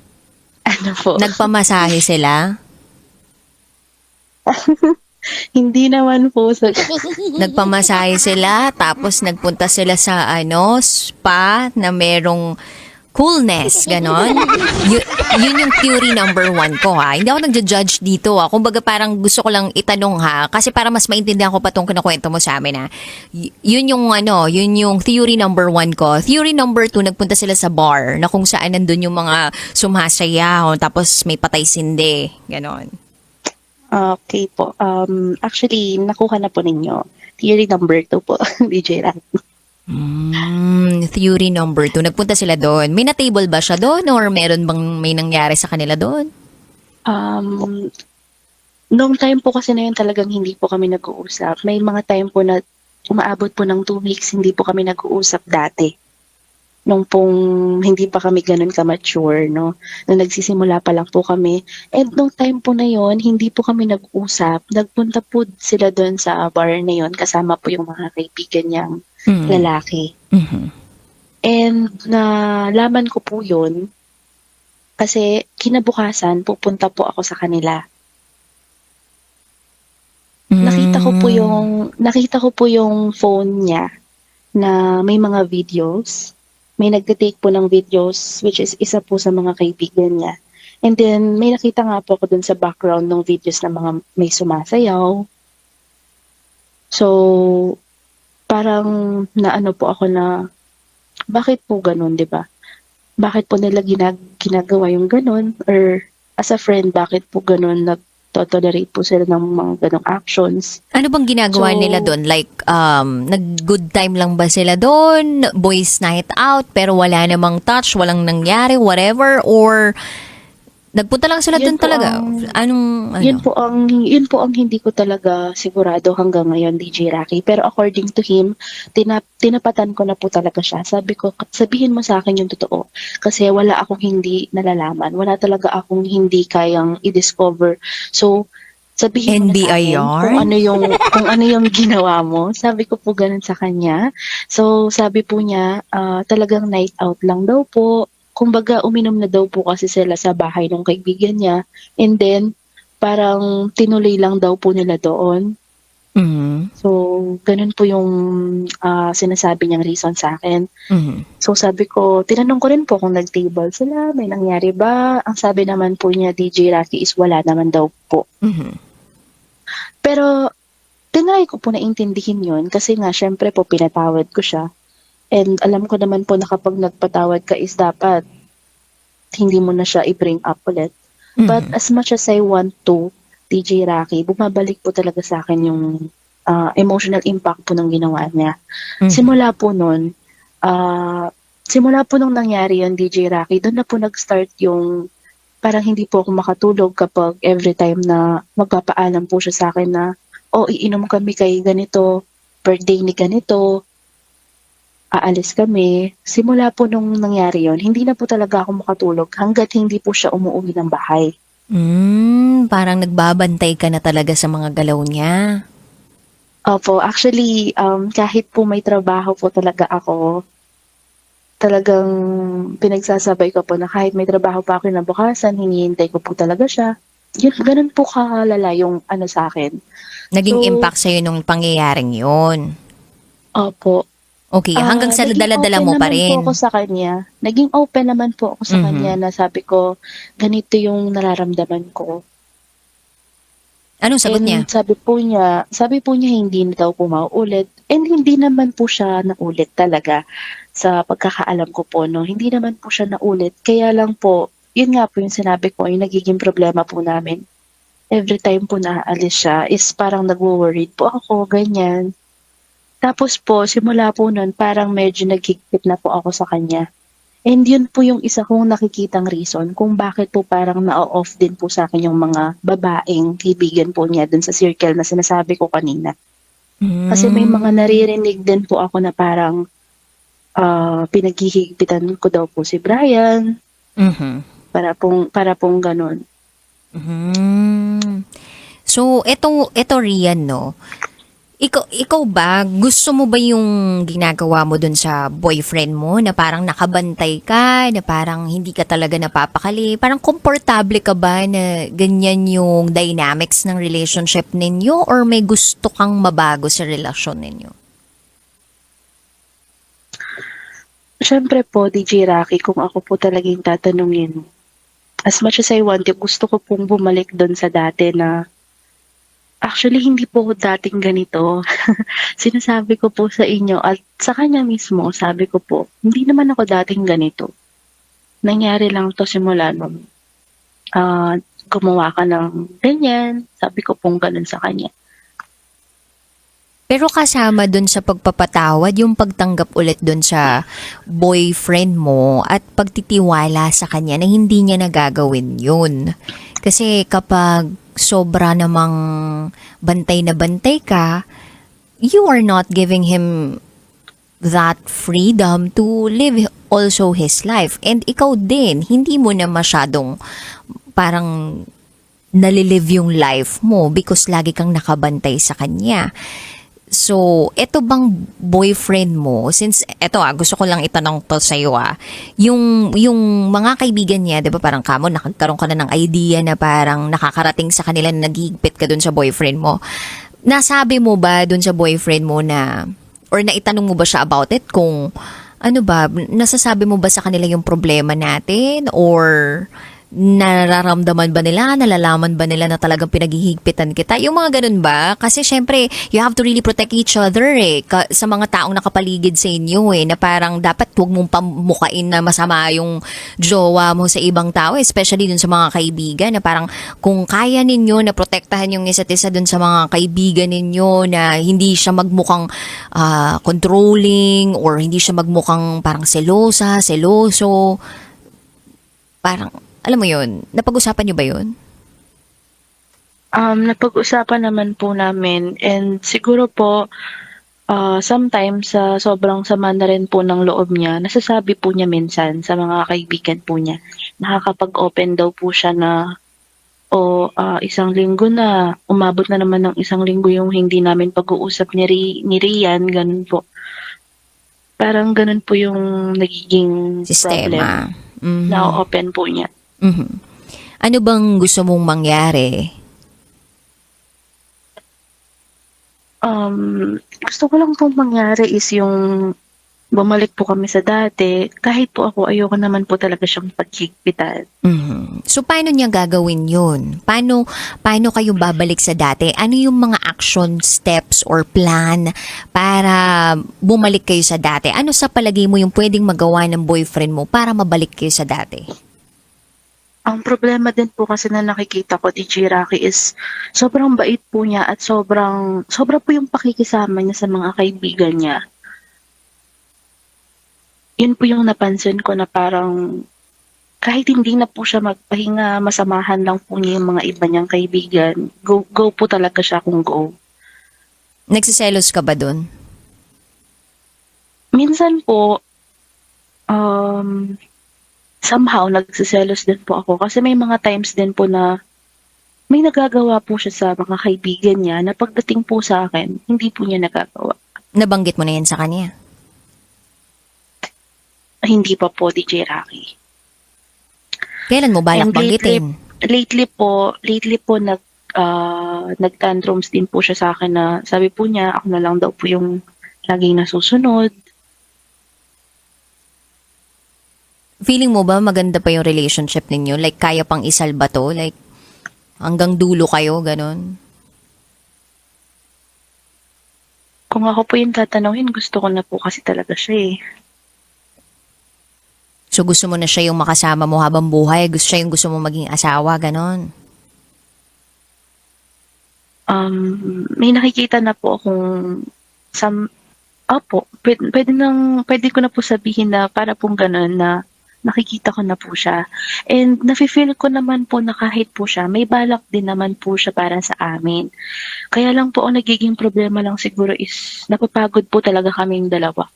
ano po? Nagpamasahe sila? Hindi naman po sa... Nagpamasahe sila, tapos nagpunta sila sa spa na merong coolness, ganon. Yun yung theory number 1 ko, ha. Hindi ako nagja-judge dito, ha. Kumbaga parang gusto ko lang itanong, ha. Kasi para mas maintindihan ko pa itong kinakwento mo sa amin, ha. Yun yung theory number 1 ko. Theory number 2, nagpunta sila sa bar na kung saan nandun yung mga sumasayaw, tapos may patay sinde, ganon. Okay po. Actually, nakuha na po ninyo. Theory number 2 po, DJ Rat. Theory number 2. Nagpunta sila doon. May na-table ba siya doon or meron bang may nangyari sa kanila doon? Noong time po kasi na yun talagang hindi po kami nag-uusap. May mga time po na umaabot po ng 2 weeks, hindi po kami nag-uusap dati. Nung pong hindi pa kami ganun ka-mature, no? Nung nagsisimula pa lang po kami. And nung time po na yon hindi po kami nag-usap. Nagpunta po sila doon sa bar na yon kasama po yung mga kaibigan niyang lalaki. And nalaman ko po yun kasi kinabukasan pupunta po ako sa kanila. Nakita ko po yung phone niya na may mga videos. May nagte-take po ng videos which is isa po sa mga kaibigan niya. And then may nakita nga po ako dun sa background ng videos na mga may sumasayaw. So parang naano po ako na bakit po ganun, 'di ba? Bakit po nila ginagawa yung ganun? Or as a friend, bakit po ganun nag-tolerate po sila ng mga ganong actions? Ano bang ginagawa nila doon? Like, nag-good time lang ba sila doon? Boys night out, pero wala namang touch, walang nangyari, whatever? Or nagpunta lang sila doon talaga? Yun po ang hindi ko talaga sigurado hanggang ngayon, DJ Rocky. Pero according to him, tinapatan ko na po talaga siya. Sabi ko, sabihin mo sa akin yung totoo. Kasi wala akong hindi nalalaman. Wala talaga akong hindi kayang i-discover. So, Sabihin mo na sa akin NBIR? kung ano yung ginawa mo. Sabi ko po gano'n sa kanya. So, sabi po niya, talagang night out lang daw po. Kumbaga, uminom na daw po kasi sila sa bahay ng kaibigan niya. And then, parang tinuloy lang daw po nila doon. Mhm. So, gano'n po yung sinasabi niyang reason sa akin. Mhm. So, sabi ko, tinanong ko rin po kung nag-table sila, may nangyari ba? Ang sabi naman po niya, DJ Rocky, is wala naman daw po. Mhm. Pero tinry ko po na intindihin yun kasi nga syempre po pinatawad ko siya. And alam ko naman po na kapag nagpatawad ka is dapat hindi mo na siya i-bring up ulit. But Mhm. as much as I want to, DJ Rocky, bumabalik po talaga sa akin yung emotional impact po ng ginawa niya. Mhm. Simula po nung nangyari yun, DJ Rocky, doon na po nag-start yung parang hindi po ako makatulog kapag every time na magpapaalam po siya sa akin na, iinom kami kay ganito, birthday ni ganito, aalis kami. Simula po nung nangyari yon, hindi na po talaga ako makatulog hanggat hindi po siya umuwi ng bahay. Parang nagbabantay ka na talaga sa mga galaw niya. Opo, actually, kahit po may trabaho po talaga ako, talagang pinagsasabay ko po na kahit may trabaho pa ako kinabukasan, hinihintay ko po talaga siya. Yun, ganun po kalala yung ano sa akin. Naging So, impact sa'yo nung pangyayaring yun. Opo. Okay, hanggang sa Naging dala-dala open mo pa naman po ako rin. sa kanya. Naging open naman po ako sa Mhm. kanya na sabi ko, ganito yung nararamdaman ko. Anong sagot niya? And sabi po niya hindi na daw po mauulit. And hindi naman po siya naulit talaga sa pagkakaalam ko po, no. Hindi naman po siya naulit. Kaya lang po, yun nga po yung sinabi ko, yung nagiging problema po namin. Every time po naaalis siya is parang nagwo-worried po ako, ganyan. Tapos po, simula po nun, parang medyo naghigpit na po ako sa kanya. And yun po yung isa kong nakikitang reason kung bakit po parang na-off din po sa akin yung mga babaeng kaibigan po niya dun sa circle na sinasabi ko kanina. Kasi may mga naririnig din po ako na parang pinaghihigpitan ko daw po si Brian, Mhm. para pong ganun. Mhm. So, eto Rian, no? Ikaw ba, gusto mo ba yung ginagawa mo dun sa boyfriend mo na parang nakabantay ka, na parang hindi ka talaga napapakali? Parang komportable ka ba na ganyan yung dynamics ng relationship ninyo or may gusto kang mabago sa relasyon ninyo? Siyempre po, DJ Rocky, kung ako po talagang tatanungin, as much as I want, gusto ko pong bumalik doon sa dati na actually hindi po ako dating ganito. Sinasabi ko po sa inyo at sa kanya mismo, sabi ko po, hindi naman ako dating ganito. Nangyari lang to simula nung gumawa ka ng ganyan. Sabi ko pong ganun sa kanya. Pero kasama dun sa pagpapatawad, yung pagtanggap ulit dun sa boyfriend mo at pagtitiwala sa kanya na hindi niya nagagawin yun. Kasi kapag sobra namang bantay na bantay ka, you are not giving him that freedom to live also his life. And ikaw din, hindi mo na masyadong parang nalilive yung life mo because lagi kang nakabantay sa kanya. So, eto bang boyfriend mo, since eto gusto ko lang itanong to sa iyo yung mga kaibigan niya, 'di ba parang kamo nagkaroon ka na ng idea na parang nakakarating sa kanila na naghihigpit ka dun sa boyfriend mo. Nasabi mo ba dun sa boyfriend mo na or naitanong mo ba siya about it kung ano ba, nasasabi mo ba sa kanila yung problema natin or nararamdaman ba nila, nalalaman ba nila na talagang pinaghihigpitan kita? Yung mga ganun ba? Kasi syempre, you have to really protect each other sa mga taong nakapaligid sa inyo na parang dapat huwag mong pamukain na masama yung jowa mo sa ibang tao, especially dun sa mga kaibigan na parang kung kaya ninyo na protektahan yung isa't isa dun sa mga kaibigan ninyo na hindi siya magmukhang controlling or hindi siya magmukhang parang seloso, parang alam mo yun, napag-usapan niyo ba yun? Napag-usapan naman po namin and siguro po sometimes sa sobrang sama na rin po ng loob niya, nasasabi po niya minsan sa mga kaibigan po niya, nakakapag-open daw po siya na o isang linggo na, umabot na naman ng isang linggo yung hindi namin pag-uusap ni Rian, ganun po. Parang ganun po yung nagiging problem Sistema. Mhm. na open po niya. Mhm. Ano bang gusto mong mangyari? Gusto ko lang pong mangyari is yung bumalik po kami sa dati. Kahit po ako, ayoko naman po talaga siyang paghigpitan. Mhm. So, paano niya gagawin yun? Paano kayo babalik sa dati? Ano yung mga action steps or plan para bumalik kayo sa dati? Ano sa palagay mo yung pwedeng magawa ng boyfriend mo para mabalik kayo sa dati? Ang problema din po kasi na nakikita ko, DJ Rocky, is sobrang bait po niya at sobra po yung pakikisama niya sa mga kaibigan niya. Yun po yung napansin ko na parang kahit hindi na po siya magpahinga, masamahan lang po niya yung mga iba niyang kaibigan. Go po talaga siya kung go. Nagsiselos ka ba dun? Minsan po, somehow nagsiselos din po ako kasi may mga times din po na may nagagawa po siya sa mga kaibigan niya na pagdating po sa akin, hindi po niya nagagawa. Nabanggit mo na yan sa kanya. Hindi pa po, DJ Rocky. Kailan mo balak And banggitin? lately po nag-tantrums din po siya sa akin na sabi po niya, ako na lang daw po yung laging nasusunod. Feeling mo ba maganda pa yung relationship ninyo? Like, kaya pang isalba to? Like, hanggang dulo kayo, ganon? Kung ako po yung tatanungin, gusto ko na po kasi talaga siya eh. So, gusto mo na siya yung makasama mo habang buhay? Siya yung gusto mo maging asawa, ganon? May nakikita na po akong pwede ko na po sabihin na para pong ganun na nakikita ko na po siya. And nafe-feel ko naman po na kahit po siya, may balak din naman po siya para sa amin. Kaya lang po ang nagiging problema lang siguro is napapagod po talaga kaming dalawa.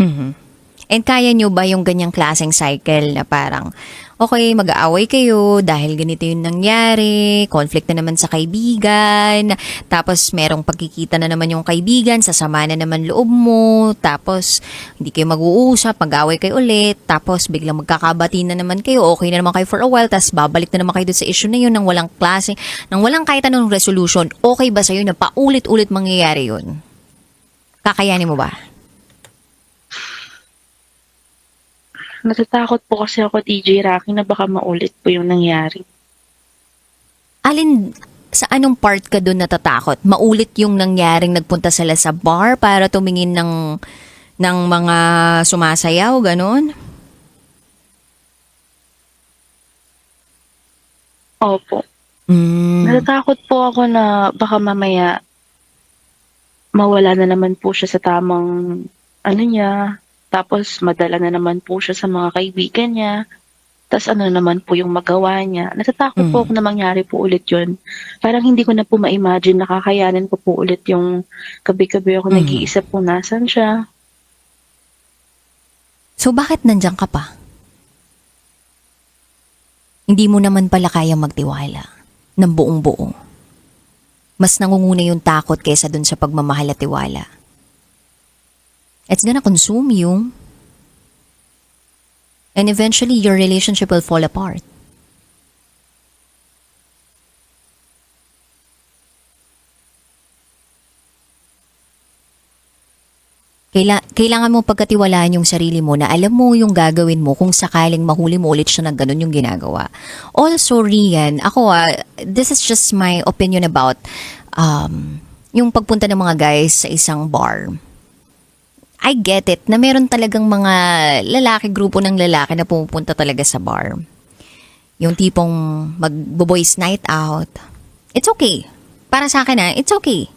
Mhm. And kaya nyo ba yung ganyang klaseng cycle na parang, okay, mag-aaway kayo dahil ganito yung nangyari, conflict na naman sa kaibigan, tapos merong pagkikita na naman yung kaibigan, sasama na naman loob mo, tapos hindi kayo mag-uusap, mag-aaway kayo ulit, tapos biglang magkakabati na naman kayo, okay na naman kayo for a while, tapos babalik na naman kayo dun sa issue na yun nang walang klase, nang walang kahit anong resolution. Okay ba sa'yo na paulit-ulit mangyayari yun? Kakayanin mo ba? Natatakot po kasi ako, DJ Rocky, na baka maulit po yung nangyari. Alin, sa anong part ka doon natatakot? Maulit yung nangyaring nagpunta sila sa bar para tumingin ng mga sumasayaw, ganon? Opo. Mm. Natatakot po ako na baka mamaya mawala na naman po siya sa tamang niya. Tapos madala na naman po siya sa mga kaibigan niya. Tapos ano naman po yung magawa niya. Natatakot po ako na mangyari po ulit yun. Parang hindi ko na po ma-imagine na kakayanin ko po ulit yung gabi-gabi ako nag-iisip kung nasan siya. So bakit nandyan ka pa? Hindi mo naman pala kayang magtiwala ng buong buo. Mas nangunguna yung takot kaysa dun sa pagmamahal at tiwala. It's gonna consume you. And eventually, your relationship will fall apart. Kailangan mo pagkatiwalaan yung sarili mo na alam mo yung gagawin mo kung sakaling mahuli mo ulit siya na ganun yung ginagawa. Also, Rian, this is just my opinion about yung pagpunta ng mga guys sa isang bar. I get it na meron talagang mga grupo ng lalaki na pumupunta talaga sa bar. Yung tipong mag-boys night out. It's okay. Para sa akin it's okay.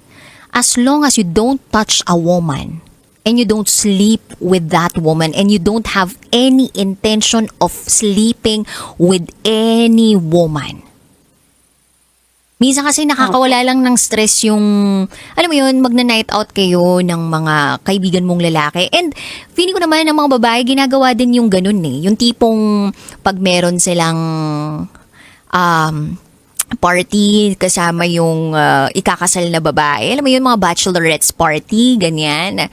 As long as you don't touch a woman and you don't sleep with that woman and you don't have any intention of sleeping with any woman. Minsan kasi nakakawala lang ng stress yung, alam mo yun, magna-night out kayo ng mga kaibigan mong lalaki. And feeling ko naman ng mga babae, ginagawa din yung ganun eh. Yung tipong pag meron silang party kasama yung ikakasal na babae. Alam mo yun, mga bachelorettes party, ganyan.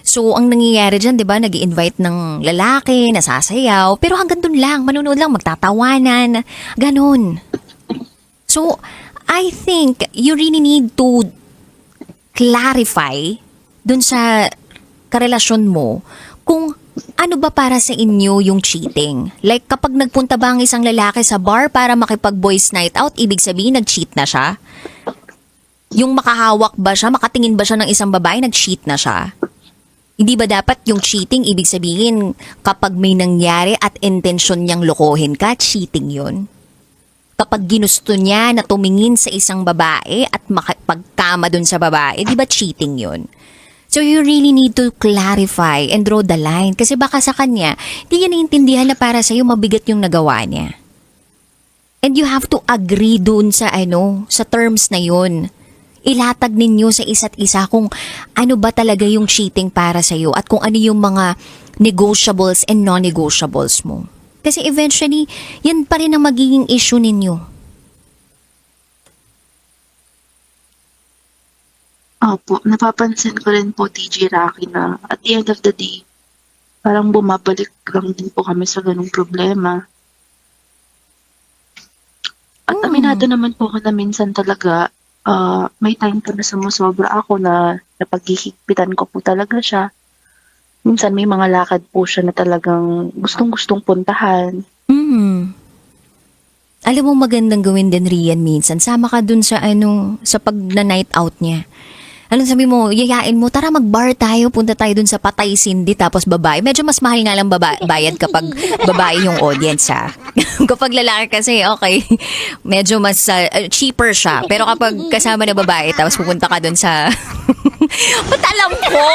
So, ang nangyayari dyan, di ba, nag-i-invite ng lalaki, nasasayaw, pero hanggang dun lang, manunood lang, magtatawanan, ganun. So, I think you really need to clarify dun sa karelasyon mo kung ano ba para sa inyo yung cheating? Like kapag nagpunta ba ang isang lalaki sa bar para makipag-boys night out, ibig sabihin nag-cheat na siya? Yung makahawak ba siya, makatingin ba siya ng isang babae, nag-cheat na siya? Hindi ba dapat yung cheating, ibig sabihin kapag may nangyari at intensyon niyang lokohin ka, cheating yun? Kapag ginusto niya na tumingin sa isang babae at makipagkama dun sa babae, di ba cheating yun? So you really need to clarify and draw the line kasi baka sa kanya, hindi niya naiintindihan na para sa'yo mabigat yung nagawa niya. And you have to agree dun sa sa terms na yun. Ilatag ninyo sa isa't isa kung ano ba talaga yung cheating para sa'yo at kung ano yung mga negotiables and non-negotiables mo. Kasi eventually, yan pa rin ang magiging issue ninyo. Opo, napapansin ko rin po, TG Rocky, na at the end of the day, parang bumabalik lang din po kami sa ganung problema. At aminado naman po ako na minsan talaga, may time po na sumusobra ako na napaghihigpitan ko po talaga siya. Minsan may mga lakad po siya na talagang gustong-gustong puntahan. Alam mo magandang gawin din Rian minsan. Sama ka dun sa sa pag na night out niya. Anong sabi mo, yayain mo, tara mag-bar tayo, punta tayo dun sa Patay Cindy, tapos babae. Medyo mas mahal nga lang bayad kapag babae yung audience, ha? Kapag lalaki kasi, okay, medyo mas cheaper siya. Pero kapag kasama na babae, tapos pupunta ka dun sa... Ba't alam ko?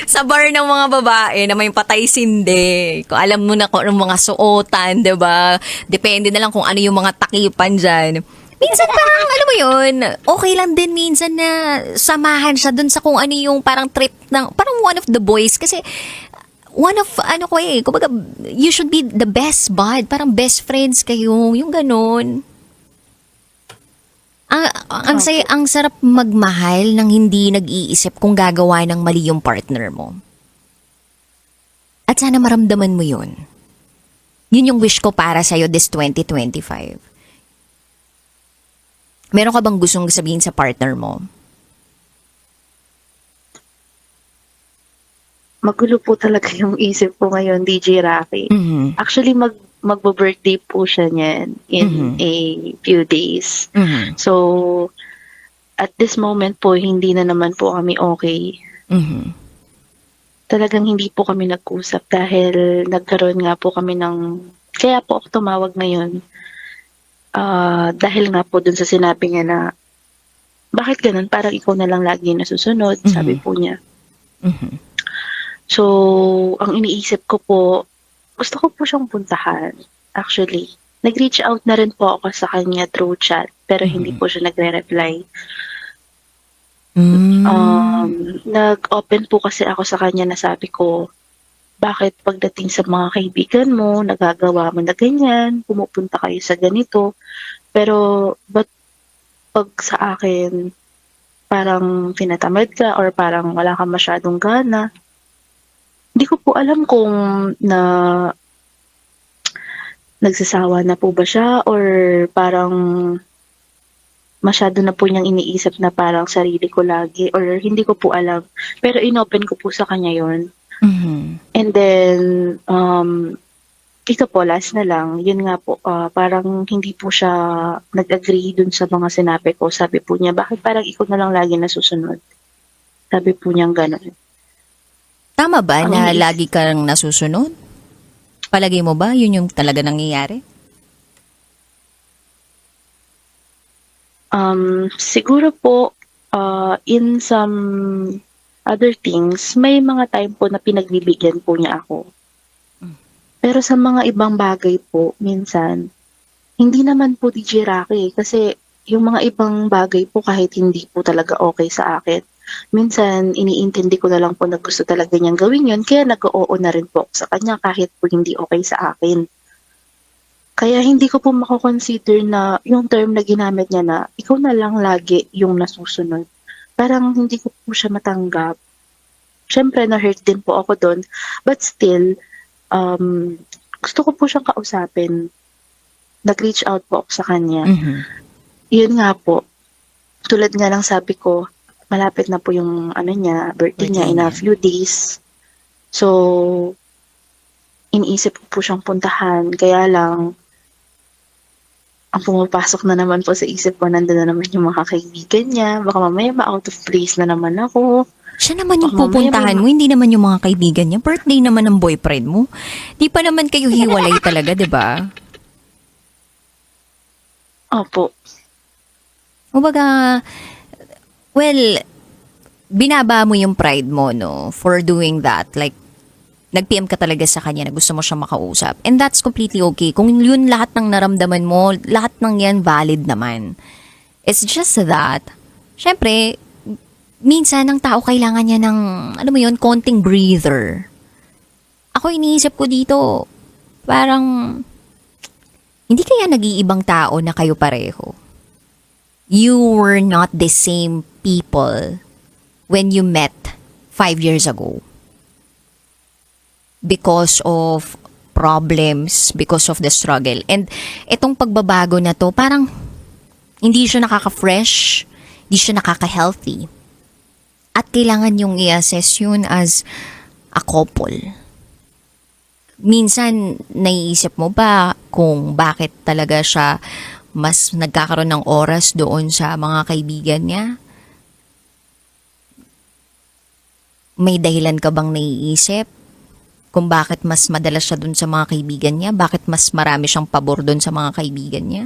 Sa bar ng mga babae na may Patay Cindy. Kung alam mo na kung anong mga suotan, diba? Depende na lang kung ano yung mga takipan dyan. Minsan parang, alam mo yun, okay lang din minsan na samahan siya dun sa kung ano yung parang trip ng, parang one of the boys. Kasi, one of, kumbaga, you should be the best bud. Parang best friends kayo, yung ganun. Ang sarap magmahal nang hindi nag-iisip kung gagawa ng mali yung partner mo. At sana maramdaman mo yun. Yun yung wish ko para sa'yo this 2025. Meron ka bang gustong sabihin sa partner mo? Magulo po talaga yung isip ko ngayon, DJ Rocky. Mm-hmm. Actually, magbo-birthday po siya niyan in a few days. Mm-hmm. So, at this moment po, hindi na naman po kami okay. Mm-hmm. Talagang hindi po kami nag-usap dahil nagkaroon nga po kami ng... Kaya po ako tumawag ngayon. Dahil nga po dun sa sinabi niya na bakit ganun? Parang ikaw na lang lagi nasusunod, sabi po niya. Mm-hmm. So, ang iniisip ko po, gusto ko po siyang puntahan. Actually, nag-reach out na rin po ako sa kanya through chat, pero hindi po siya nagre-reply. Nag-open po kasi ako sa kanya na sabi ko, bakit pagdating sa mga kaibigan mo, nagagawa mo na ganyan, pumupunta kayo sa ganito, pero ba't pag sa akin, parang tinatamad ka or parang wala ka masyadong gana? Hindi ko po alam kung nagsasawa na po ba siya or parang masyado na po niyang iniisip na parang sarili ko lagi or hindi ko po alam. Pero inopen ko po sa kanya yon. And then, ito po, last na lang, yun nga po, parang hindi po siya nag-agree dun sa mga sinabi ko. Sabi po niya, bakit parang ikaw na lang lagi nasusunod? Sabi po niyang gano'n. Tama ba na lagi kang nasusunod? Palagay mo ba yun yung talaga nangyayari? Siguro po, in some other things, may mga time po na pinagbibigyan po niya ako. Pero sa mga ibang bagay po, minsan, hindi naman po DJ Rocky kasi yung mga ibang bagay po kahit hindi po talaga okay sa akin, minsan iniintindi ko na lang po na gusto talaga niyang gawin yun, kaya nag-oo na rin po ako sa kanya kahit po hindi okay sa akin. Kaya hindi ko po mako-consider na yung term na ginamit niya na ikaw na lang lagi yung nasusunod. Parang hindi ko po siya matanggap. Siyempre na-hurt din po ako dun. But still, gusto ko po siyang kausapin. Nag-reach out po ako sa kanya. Mhm. Yun nga po, tulad nga lang sabi ko, malapit na po yung birthday niya in a few days. So, iniisip ko po siyang puntahan. Kaya lang, ang pumapasok na naman po sa isip ko, nandun na naman yung mga kaibigan niya. Baka mamaya ma-out of place na naman ako. Siya naman yung Baka mamaya pupuntahan mo, hindi naman yung mga kaibigan niya. Birthday naman ng boyfriend mo. Di pa naman kayo hiwalay talaga, di ba? Opo. Kumbaga, well, binaba mo yung pride mo, no, for doing that. Like, nag-PM ka talaga sa kanya na gusto mo siya makausap. And that's completely okay. Kung yun lahat ng naramdaman mo, lahat ng yan valid naman. It's just that, syempre, minsan ang tao kailangan niya ng, alam mo yun, konting breather. Ako iniisip ko dito, parang, hindi kaya nag-iibang tao na kayo pareho? You were not the same people when you met 5 years ago. Because of problems, because of the struggle. And itong pagbabago na to, parang hindi siya nakaka-fresh, hindi siya nakaka-healthy. At kailangan yung i-assess yun as a couple. Minsan, naiisip mo ba kung bakit talaga siya mas nagkakaroon ng oras doon sa mga kaibigan niya? May dahilan ka bang naiisip? Kung bakit mas madalas siya dun sa mga kaibigan niya? Bakit mas marami siyang pabor dun sa mga kaibigan niya?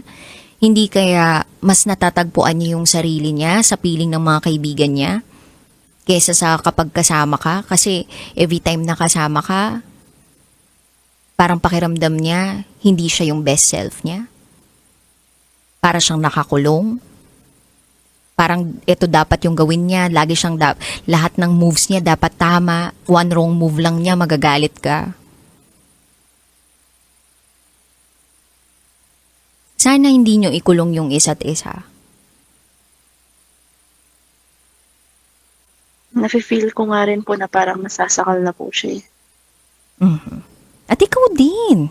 Hindi kaya mas natatagpuan niya yung sarili niya sa piling ng mga kaibigan niya? Kesa sa kapag kasama ka? Kasi every time na kasama ka, parang pakiramdam niya, hindi siya yung best self niya. Para siyang nakakulong. Parang ito dapat yung gawin niya. Lagi siyang lahat ng moves niya dapat tama. One wrong move lang niya, magagalit ka. Sana hindi niyo ikulong yung isa't isa. Nafe-feel ko nga rin po na parang nasasakal na po siya. Mhm. At ikaw din.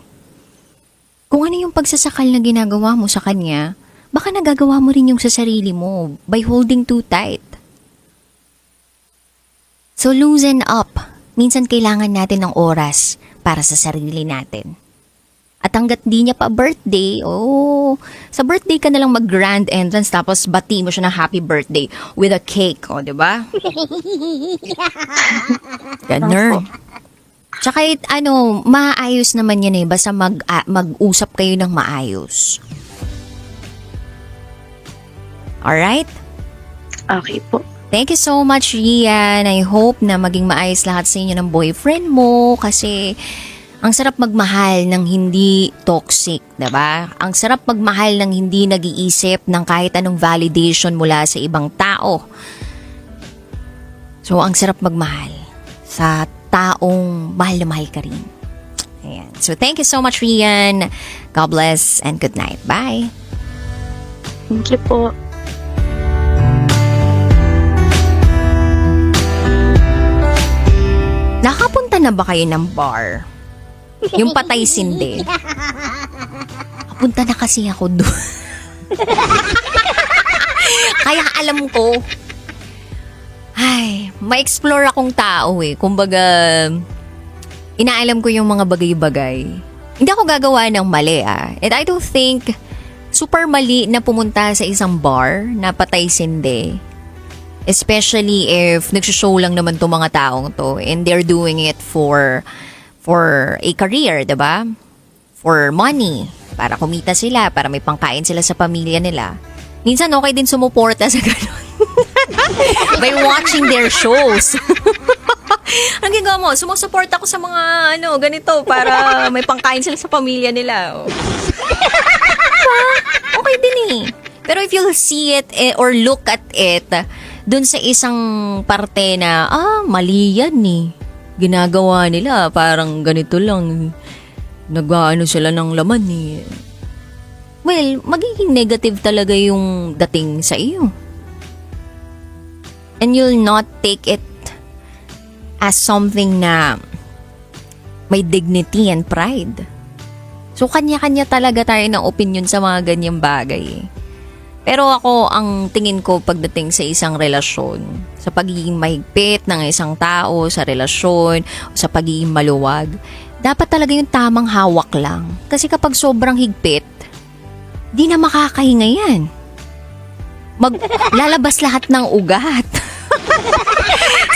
Kung ano yung pagsasakal na ginagawa mo sa kanya, baka nagagawa mo rin yung sa sarili mo by holding too tight. So loosen up. Minsan kailangan natin ng oras para sa sarili natin. At hanggat di niya pa birthday, sa birthday ka na lang mag-grand entrance tapos bati mo siya ng happy birthday with a cake, di ba? Ganun. Tsaka maayos naman yan basta mag-usap kayo ng maayos. Alright? Okay po. Thank you so much, Rian. I hope na maging maayos lahat sa inyo ng boyfriend mo kasi ang sarap magmahal ng hindi toxic, diba? Ang sarap magmahal ng hindi nag-iisip ng kahit anong validation mula sa ibang tao. So, ang sarap magmahal sa taong mahal na mahal ka rin. Ayan. So, thank you so much, Rian. God bless and good night. Bye. Thank you po. Nakapunta na ba kayo ng bar? Yung patay sindi. Kapunta na kasi ako doon. Kaya alam ko, ma-explore akong tao Kumbaga, inaalam ko yung mga bagay-bagay. Hindi ako gagawa ng mali And I don't think super mali na pumunta sa isang bar na patay sindi. Especially if nagsishow lang naman itong mga taong to and they're doing it for a career, diba? For money. Para kumita sila, para may pangkain sila sa pamilya nila. Minsan okay din sumuporta sa ganun. By watching their shows. Ang ginagawa mo, sumusuport ako sa mga ganito para may pangkain sila sa pamilya nila. Okay din Pero if you'll see it or look at it, dun sa isang parte na, mali yan Ginagawa nila, parang ganito lang. Nag-ano sila ng laman well, magiging negative talaga yung dating sa iyo. And you'll not take it as something na may dignity and pride. So, kanya-kanya talaga tayo ng opinion sa mga ganyang bagay. Pero ako, ang tingin ko pagdating sa isang relasyon, sa pagiging mahigpit ng isang tao, sa relasyon, sa pagiging maluwag, dapat talaga yung tamang hawak lang. Kasi kapag sobrang higpit, di na makakahinga yan. Lalabas lahat ng ugat.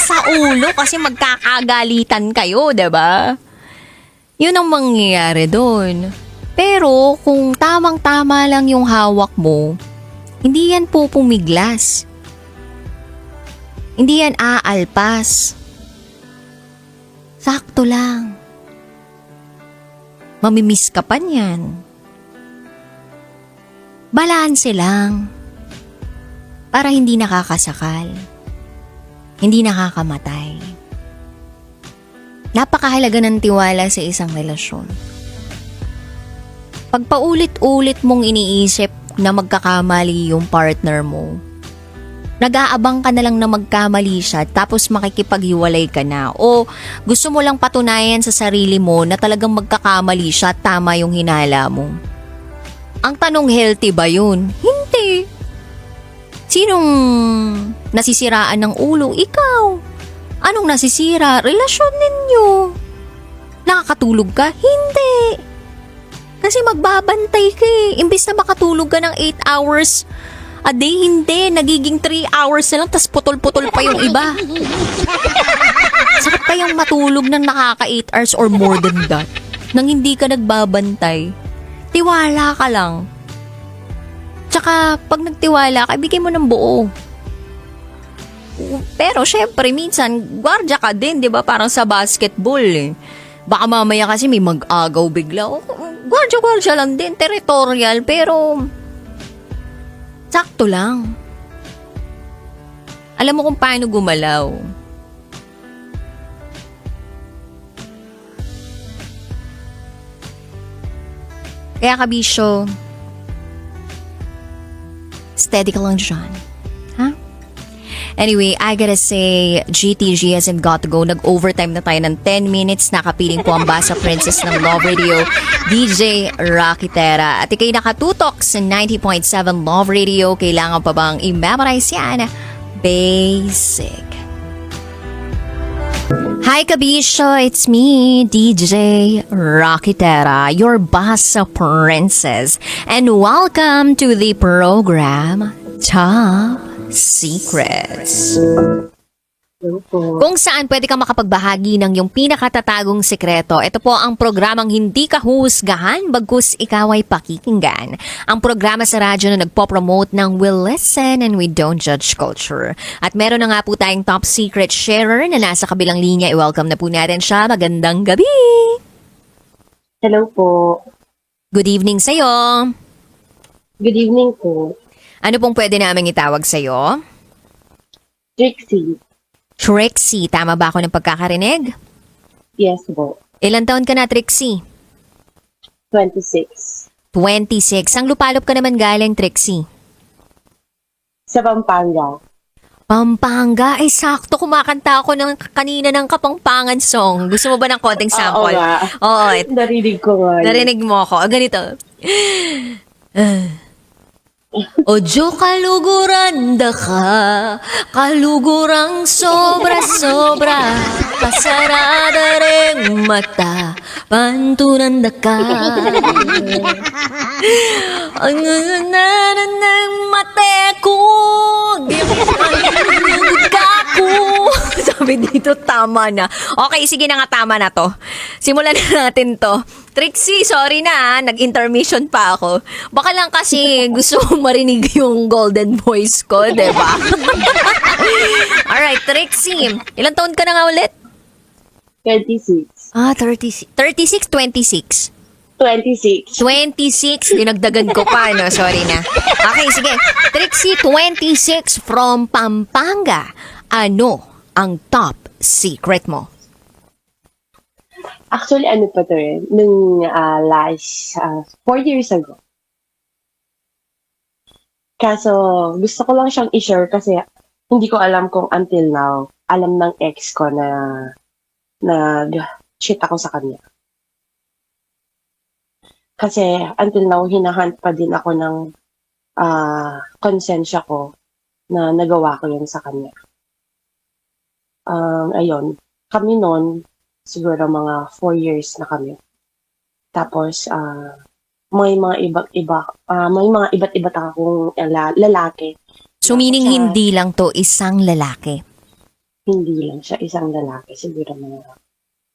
Sa ulo kasi magkakagalitan kayo, 'di ba? Yun ang mangyayari doon. Pero kung tamang-tama lang yung hawak mo, hindi yan po pumiglas. Hindi yan aalpas. Sakto lang. Mamimiss ka pa niyan. Balanse lang. Para hindi nakakasakal. Hindi nakakamatay. Napakahalaga ng tiwala sa isang relasyon. Pag paulit-ulit mong iniisip na magkakamali yung partner mo, nag-aabang ka na lang na magkamali siya tapos makikipaghiwalay ka na, o gusto mo lang patunayan sa sarili mo na talagang magkakamali siya at tama yung hinala mo. Ang tanong, healthy ba yun? Hindi. Sinong nasisiraan ng ulo? Ikaw. Anong nasisira? Relasyon ninyo. Nakakatulog ka? Hindi. Kasi magbabantay ka eh. Imbis na makatulog ka ng 8 hours a day, hindi. Nagiging 3 hours na lang, tas putol-putol pa yung iba. Sakit kayang matulog ng nakaka 8 hours or more than that nang hindi ka nagbabantay. Tiwala ka lang. Tsaka, pag nagtiwala ka, ibigay mo ng buo. Pero, syempre, minsan, gwardya ka din, di ba? Parang sa basketball, eh. Baka mamaya kasi may mag-agaw bigla. Gwardya lang din, territorial, pero sakto lang. Alam mo kung paano gumalaw. Kaya kabisyo, steady ka lang dyan. Ha? Anyway, I gotta say, GTG hasn't got to go. Nag-overtime na tayo ng 10 minutes. Nakapiling po ang Basa Princess ng Love Radio, DJ Rocky Terra. At ikay nakatutok sa 90.7 Love Radio. Kailangan pa bang i-memorize yan? Basic. Hi Kabisyo, it's me, DJ Rocky Terra, your Basa Princess. And welcome to the program Top Secrets. Kung saan pwede kang makapagbahagi ng iyong pinakatatagong sekreto. Ito po ang programang hindi ka husgahan, bagkus ikaw ay pakikinggan. Ang programa sa radyo na nagpo-promote ng we listen and we don't judge culture. At meron na nga po tayong top secret sharer na nasa kabilang linya. I-welcome na po natin siya. Magandang gabi! Hello po. Good evening sa'yo. Good evening po. Ano pong pwede namin itawag sa'yo? Trixie. Trixie, tama ba ako ng pagkakarinig? Yes po. Ilan taon ka na, Trixie? 26. 26. Ang lupalop ka naman galing, Trixie? Sa Pampanga. Pampanga? Ay, sakto. Kumakanta ako kanina ng Kapampangan song. Gusto mo ba ng konting sample? Oo nga. Oo. Narinig ko nga. Narinig mo ako. Ganito. Ojo kaluguran da ka, kalugurang sobra-sobra, pasarada ring mata, pantunan da ka. Ang nananan ng mate ko, di ka ko. Sabi dito, tama na. Okay, sige na nga, tama na to. Simulan na natin to. Trixie, sorry na, nag-intermission pa ako. Baka lang kasi gusto mo marinig yung golden voice ko, diba? Alright, Trixie, ilang taon ka na nga ulit? 26. 36, 26. 26. 26, dinagdagan ko pa, no? Sorry na. Okay, sige. Trixie, 26 from Pampanga. Ano ang top secret mo? Actually, ano pa to rin? Nung last 4 years ago, Kaso, gusto ko lang siyang i-share kasi hindi ko alam kung until now, alam ng ex ko na nag-cheat ako sa kanya. Kasi until now, hinahunt pa din ako ng konsensya ko na nagawa ko yun sa kanya. Ayun, kami noon, siguro mga 4 years na kami. Tapos, may mga iba't iba akong lalaki. So meaning Siya- hindi lang to isang lalaki. Hindi lang siya isang lalaki, siguro mga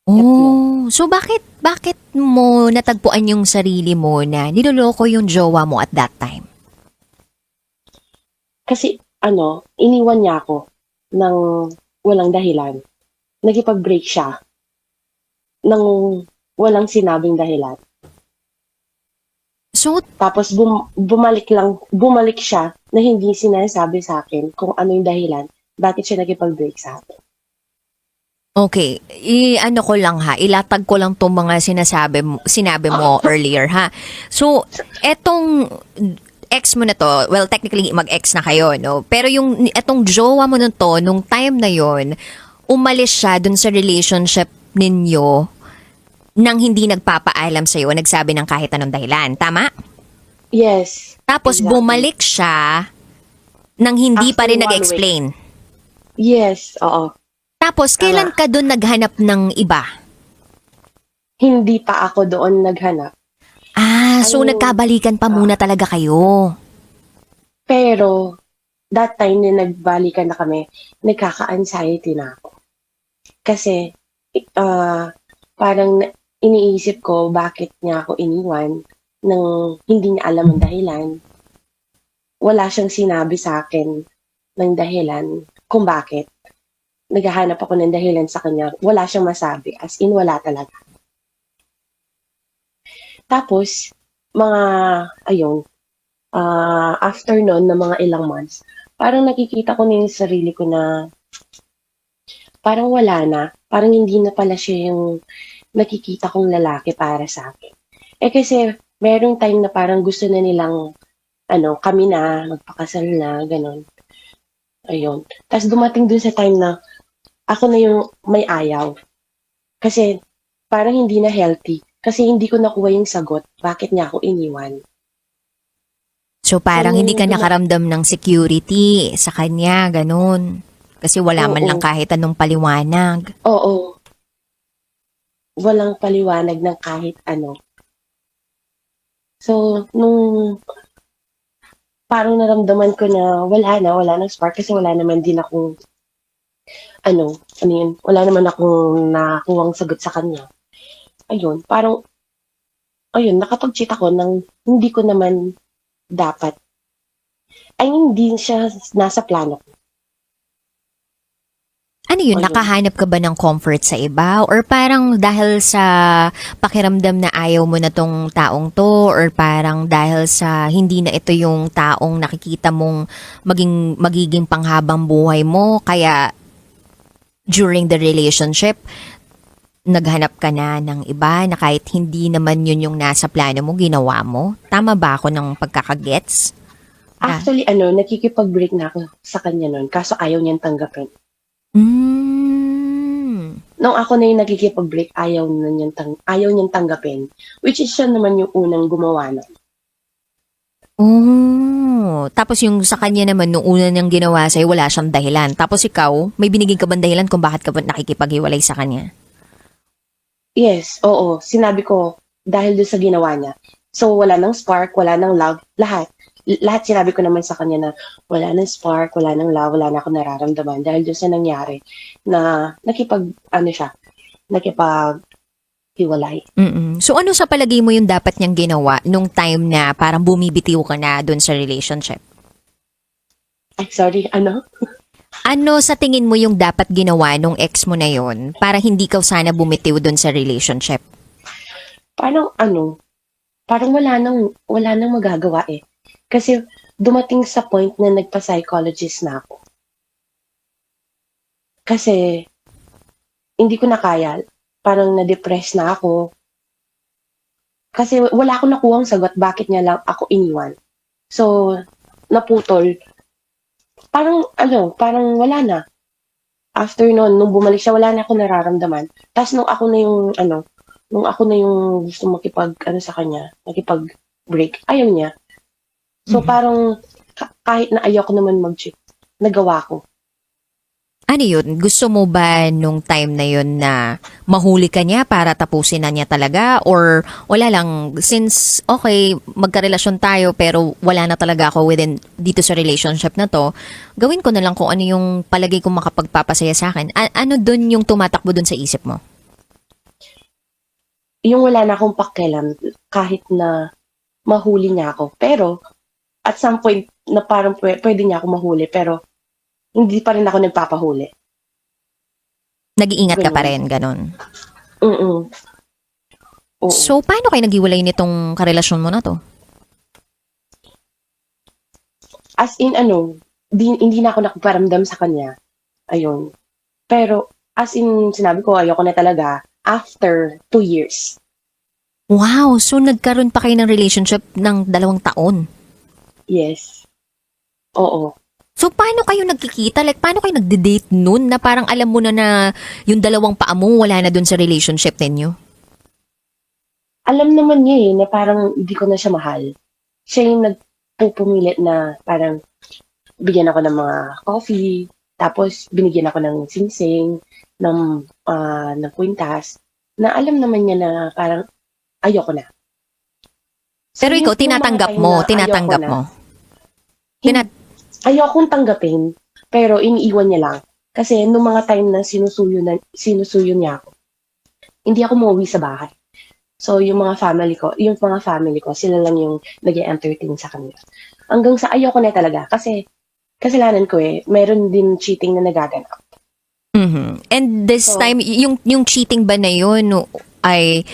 Oh, so bakit mo natagpuan yung sarili mo na niloloko yung jowa mo at that time? kasi iniwan niya ako ng walang dahilan. Nagipag-break siya ng walang sinabing dahilan. So, Tapos bumalik siya na hindi sinasabi sa akin kung ano yung dahilan, bakit siya nagipag-break sa akin. okay, ano ko lang ha, ilatag ko lang tong mga sinabi mo earlier ha. So, etong ex mo na to, well technically mag-ex na kayo, no? Pero yung etong jowa mo na to, nung time na yon, umalis siya dun sa relationship ninyo nang hindi nagpapaalam sa'yo, nagsabi ng kahit anong dahilan. Tama? Yes. Tapos Exactly. bumalik siya nang hindi pa After rin 1 nag-explain. Yes, oo. Tapos, kailan ka doon naghanap ng iba? Hindi pa ako doon naghanap. So Ano? nagkabalikan pa muna talaga kayo. Pero, that time na nagbalikan na kami, nagkaka-anxiety na ako. Kasi, parang iniisip ko bakit niya ako iniwan nang hindi niya alam ang dahilan. Wala siyang sinabi sa akin ng dahilan kung bakit. Naghahanap ako ng dahilan sa kanya. Wala siyang masabi. As in, wala talaga. Tapos, after nun na mga ilang months, parang nakikita ko na yung sarili ko na parang wala na. Parang hindi na pala siya yung nakikita kong lalaki para sa akin. Kasi merong time na parang gusto na nilang kami na, magpakasal na, ganun. Ayun. Tapos dumating dun sa time na ako na yung may ayaw. Kasi parang hindi na healthy. Kasi hindi ko nakuha yung sagot. Bakit niya ako iniwan? So parang So, hindi ka nakaramdam ng security sa kanya, ganun. Kasi wala man Oo. lang kahit anong paliwanag. Oo. Walang paliwanag ng kahit ano. So, nung parang naramdaman ko na wala nang spark kasi wala naman din akong wala naman akong nakuwang sagot sa kanya. Ayun, parang, nakapag-cheat ako ng hindi ko naman dapat. Ay, hindi siya nasa plano ko. Ano yun, Ayun. nakahanap ka ba ng comfort sa iba? Or parang dahil sa pakiramdam na ayaw mo na tong taong to? Or parang dahil sa hindi na ito yung taong nakikita mong magiging panghabang buhay mo? Kaya during the relationship, naghanap ka na ng iba na kahit hindi naman yun yung nasa plano mo, ginawa mo? Tama ba ako ng pagkakagets? Actually, nakikipag-break na ako sa kanya nun, kaso ayaw niyang tanggapin. Nung ako na yung nakikipag-break, ayaw niyang tanggapin. Which is siya naman yung unang gumawa nun. Oh, tapos yung sa kanya naman, nung una niyang ginawa sa'yo, wala siyang dahilan. Tapos ikaw, may binigay ka bang dahilan kung bakit ka ba nakikipaghiwalay sa kanya? Yes, oo. Sinabi ko, dahil doon sa ginawa niya. So, wala nang spark, wala nang love, lahat. Lahat sinabi ko naman sa kanya na wala nang spark, wala nang love, wala na akong nararamdaman. Dahil doon sa nangyari na nakipaghiwalay. So ano sa palagay mo yung dapat niyang ginawa nung time na parang bumibitiw ka na dun sa relationship? Ay, sorry, Ano sa tingin mo yung dapat ginawa nung ex mo na yon para hindi ka sana bumitiw dun sa relationship? Parang wala nang magagawa eh. Kasi dumating sa point na nagpa-psychologist na ako. Kasi hindi ko na kaya. Parang na-depress na ako. Kasi wala akong nakuhang sagot bakit niya lang ako iniwan. So, naputol, parang wala na. After nun, nung bumalik siya, wala na ako nararamdaman. Tapos nung ako na yung gusto sa kanya, makipag-break, ayaw niya. So Mhm. parang kahit na ayaw ko naman mag-cheat, nagawa ko. Ano yun? Gusto mo ba nung time na yun na mahuli ka niya para tapusin na niya talaga? Or wala lang, since okay, magkarelasyon tayo pero wala na talaga ako dito sa relationship na to, gawin ko na lang kung ano yung palagay kong makapagpapasaya sa akin. Ano dun yung tumatakbo dun sa isip mo? Yung wala na akong pakialam, kahit na mahuli niya ako. Pero, at some point, na parang pwede niya ako mahuli, pero hindi pa rin ako nagpapahuli. Nag-iingat ka pa Ganun. rin, ganun. Mm-mm. Oo. So, paano kayo naghiwalay nitong karelasyon mo na to? As in, hindi na ako nakaparamdam sa kanya. Ayun. Pero, as in, sinabi ko, ayoko na talaga after 2 years. Wow, so nagkaroon pa kayo ng relationship ng 2 taon. Yes. Oo. So, paano kayo nagkikita? Like, paano kayo nagde-date nun na parang alam mo na yung 2 paa mo wala na dun sa relationship ninyo? Alam naman niya na parang hindi ko na siya mahal. Siya yung nagpupumilit na parang bigyan ako ng mga coffee, tapos binigyan ako ng singsing, ng kwintas, na alam naman niya na parang ayoko na. So, Pero ikaw, yung mga tinatanggap time mo, na tinatanggap ayoko na, mo. Tinat- ayokong tanggapin, pero iniiwan niya lang. Kasi nung mga time na sinusuyo niya ako, hindi ako umuwi sa bahay. So, yung mga family ko, sila lang yung nag-entertain sa kanila. Hanggang sa ayoko na talaga. Kasi, kasalanan ko meron din cheating na nagaganap. Mhm. And this So- time, yung cheating ba na yun no, ay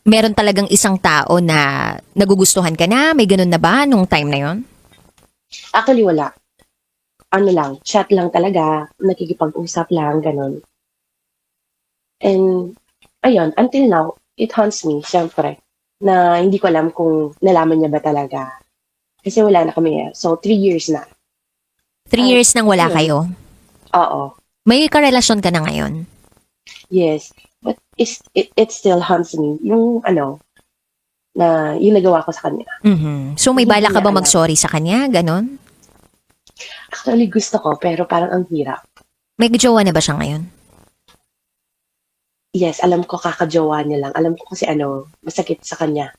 meron talagang isang tao na nagugustuhan ka na? May ganun na ba nung time na yun? Actually, wala. Chat lang talaga, nakikipag-usap lang, ganun. And, ayun, until now, it haunts me, syempre, na hindi ko alam kung nalaman niya ba talaga. Kasi wala na kami. So, 3 years na. 3 Ay, years nang wala ayun. kayo. Oo. May karelasyon ka na ngayon. Yes. But it still haunts me. Yung, na yung nagawa ko sa kanya. Mhm. So, may Hindi bala ka niya ba alam. mag-sorry sa kanya? Ganon? Actually, gusto ko, pero parang ang hirap. May jowa na ba siya ngayon? Yes, alam ko kakajowa niya lang. Alam ko kasi masakit sa kanya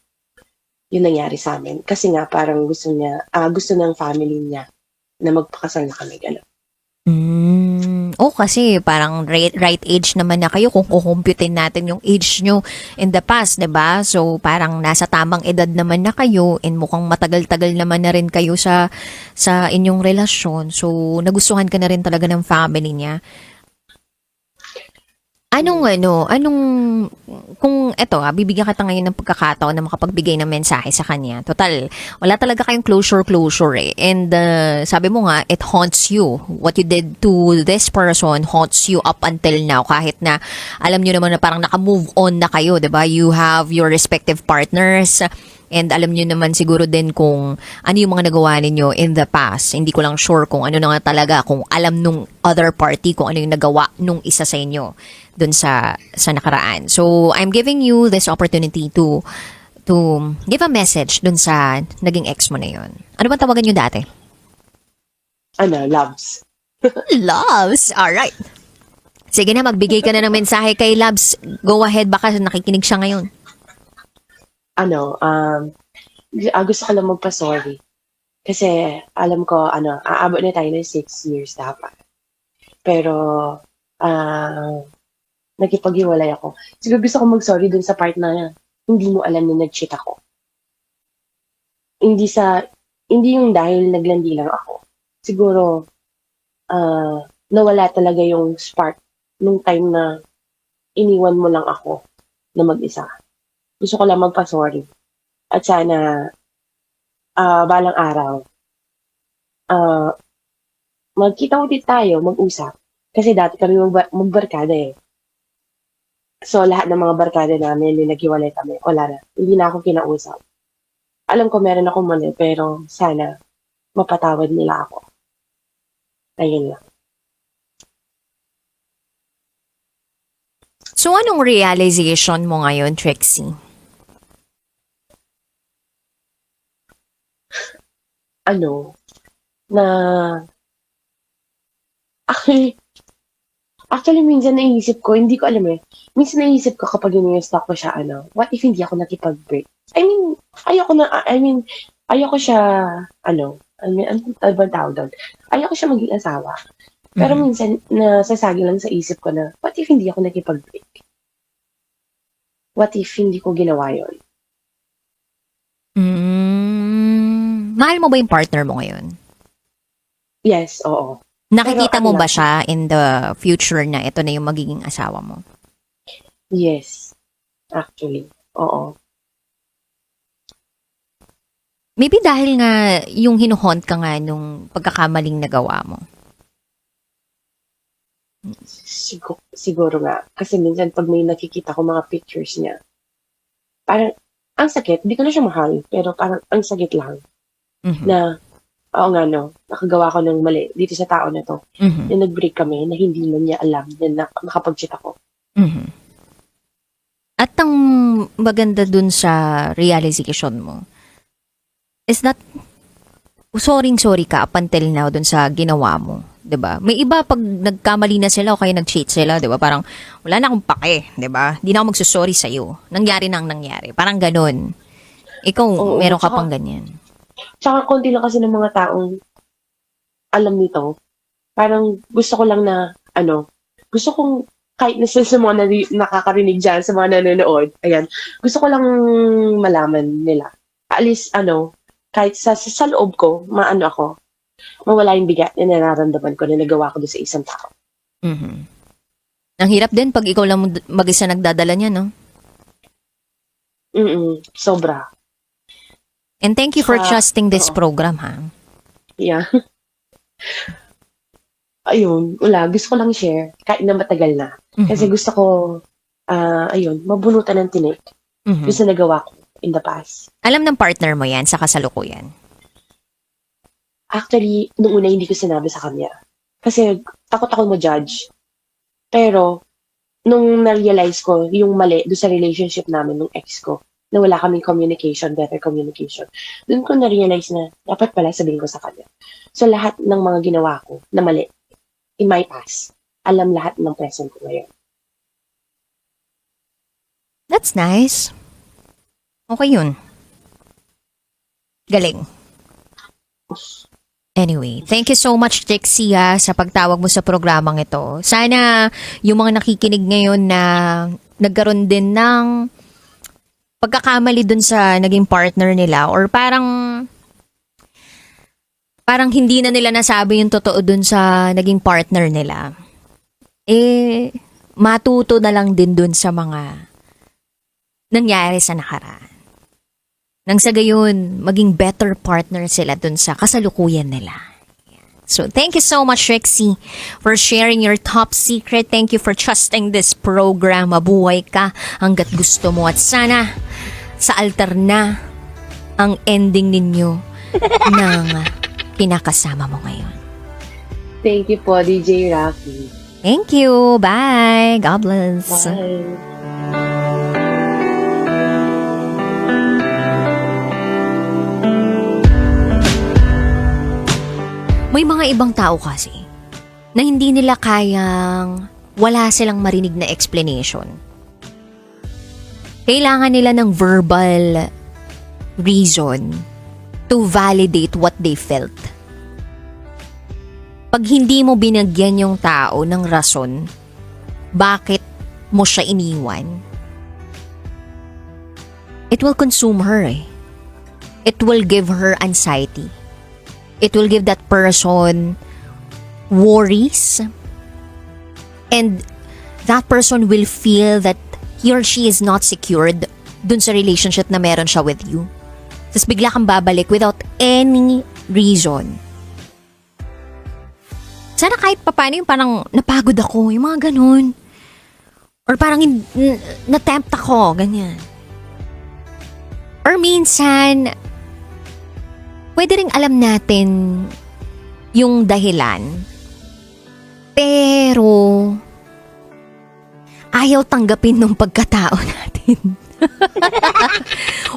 yung nangyari sa amin. Kasi nga parang gusto ng family niya na magpakasal na kami. Gano'n. Kasi parang right age naman na kayo kung kukumputin natin yung age nyo in the past, 'di ba? So parang nasa tamang edad naman na kayo and mukhang matagal-tagal naman na rin kayo sa inyong relasyon. So nagustuhan ka na rin talaga ng family niya. Kung bibigyan kita ngayon ng pagkakataon na makapagbigay ng mensahe sa kanya. Total, wala talaga kayong closure eh. And sabi mo nga, it haunts you. What you did to this person haunts you up until now. Kahit na alam nyo naman na parang naka-move on na kayo, diba? You have your respective partners. And alam nyo naman siguro din kung ano yung mga nagawa ninyo in the past. Hindi ko lang sure kung ano na nga talaga, kung alam nung other party kung ano yung nagawa nung isa sa inyo dun sa nakaraan. So, I'm giving you this opportunity to give a message dun sa naging ex mo na yun. Ano ba tawagan nyo dati? Loves. Loves! Alright. Sige na, magbigay ka na ng mensahe kay Loves. Go ahead, baka nakikinig siya ngayon. Gusto ko lang magpa-sorry. Kasi, alam ko, aabot na tayo ng 6 years dapat. Pero, nagkipaghiwalay ako. Siguro gusto ko mag-sorry dun sa part na hindi mo alam na nag-cheat ako. Hindi yung dahil naglandi lang ako. Siguro, nawala talaga yung spark nung time na iniwan mo lang ako na mag-isa. Gusto ko lang magpa-sorry. At sana, balang araw, magkita ulit tayo, mag-usap. Kasi dati kami magbarkada eh. So, lahat ng mga barkada namin, naghiwalay kami. Wala na. Hindi na ako kinausap. Alam ko meron akong mali, pero sana, mapatawad nila ako. Ayun lang. So anong realization mo ngayon, Trixie? Ano, na actually minsan naisip ko, hindi ko alam eh. Minsan naisip ko kapag ini-stalk ko siya, what if hindi ako nakipag-break? Ayoko siya, ano ba tawag doon? Ayoko siya maging asawa. Pero minsan, nasasagi lang sa isip ko na, what if hindi ako nakipag-break? What if hindi ko ginawa yun? Mahal mo ba yung partner mo ngayon? Yes, oo. Nakikita Pero mo ano ba lang, siya in the future na ito na yung magiging asawa mo? Yes. Actually, oo. Maybe dahil nga yung hinuhont ka nga nung pagkakamaling nagawa mo. Siguro nga. Kasi minsan pag may nakikita ko mga pictures niya, parang, ang sakit, hindi ko na siya mahal, pero parang ang sakit lang Mhm. na, oo nga no, nakagawa ko ng mali dito sa tao na to. Mhm. Na nag-break kami, na hindi man niya alam na nakapag-cheat ako. Mhm. At ang maganda dun sa realization mo is that sorry ka up until now dun sa ginawa mo. 'Di ba? May iba pag nagkamali na sila o kaya nag-cheat sila, 'di ba? Parang wala na akong pake, 'di ba? Hindi na ako magsusorry sa iyo. Nangyari nang nangyari. Parang ganun. Ikaw, Oo, meron ka tsaka- pang ganyan. Tsaka konti lang kasi ng mga taong alam nito. Parang gusto ko lang na, gusto kong, kahit na sa mga nakakarinig dyan, sa mga nanonood, ayan, gusto ko lang malaman nila. At least, kahit sa loob ko, mawala yung bigat na nararamdaman ko na nagawa ko doon sa isang tao. Mhm. Ang hirap din pag ikaw lang mag-isa nagdadala niya, no? Sobra. And thank you for Tsaka, trusting this oo. program, ha? Yeah. Ayun, wala. Gusto ko lang share, kahit na matagal na. Kasi gusto ko, mabunutan ng tinik Mhm. doon sa nagawa ko in the past. Alam ng partner mo yan sa kasalukuyan. Actually, nung una hindi ko sinabi sa kanya. Kasi takot ako mo-judge. Pero, nung na-realize ko yung mali doon sa relationship namin nung ex ko, na wala kaming better communication, doon ko na-realize na dapat pala sabihin ko sa kanya. So, lahat ng mga ginawa ko na mali, in my past, alam lahat ng present ko ngayon. That's nice. Okay yun. Galing. Anyway, thank you so much, Trixie, sa pagtawag mo sa programang ito. Sana yung mga nakikinig ngayon na nagkaroon din ng pagkakamali dun sa naging partner nila or parang hindi na nila nasabi yung totoo dun sa naging partner nila. Matuto na lang din dun sa mga nangyari sa nakaraan. Nang sa gayon, maging better partner sila dun sa kasalukuyan nila. So, thank you so much, Trixie, for sharing your top secret. Thank you for trusting this program. Mabuhay ka hanggat gusto mo. At sana, sa altar na ang ending ninyo ng pinakasama mo ngayon. Thank you po, DJ Rafi. Thank you. Bye. God bless. Bye. May mga ibang tao kasi na hindi nila kayang wala silang marinig na explanation. Kailangan nila ng verbal reason to validate what they felt. Pag hindi mo binagyan yung tao ng rason, bakit mo siya iniwan, it will consume her eh. It will give her anxiety. It will give that person worries. And that person will feel that he or she is not secured dun sa relationship na meron siya with you. Tapos bigla kang babalik without any reason. Sana kahit papaano yung parang napagod ako, yung mga ganun. Or parang na-tempt ako, ganyan. Or minsan, pwede ring alam natin yung dahilan, pero ayaw tanggapin ng pagkatao natin.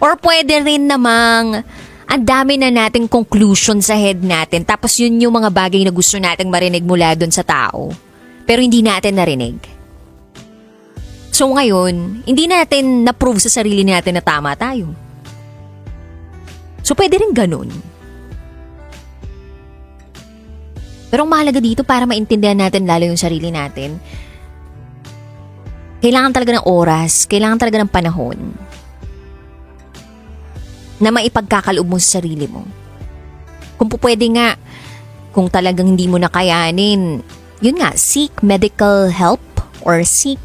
Or pwede rin namang ang dami na nating conclusion sa head natin, tapos yun yung mga bagay na gusto nating marinig mula dun sa tao, pero hindi natin narinig. So ngayon, hindi natin na-prove sa sarili natin na tama tayo. So pwede rin ganun. Pero ang mahalaga dito, para maintindihan natin lalo yung sarili natin, kailangan talaga ng oras, kailangan talaga ng panahon na maipagkakaloob mo sa sarili mo. Kung pwede nga, kung talagang hindi mo nakayanin, yun nga, seek medical help or seek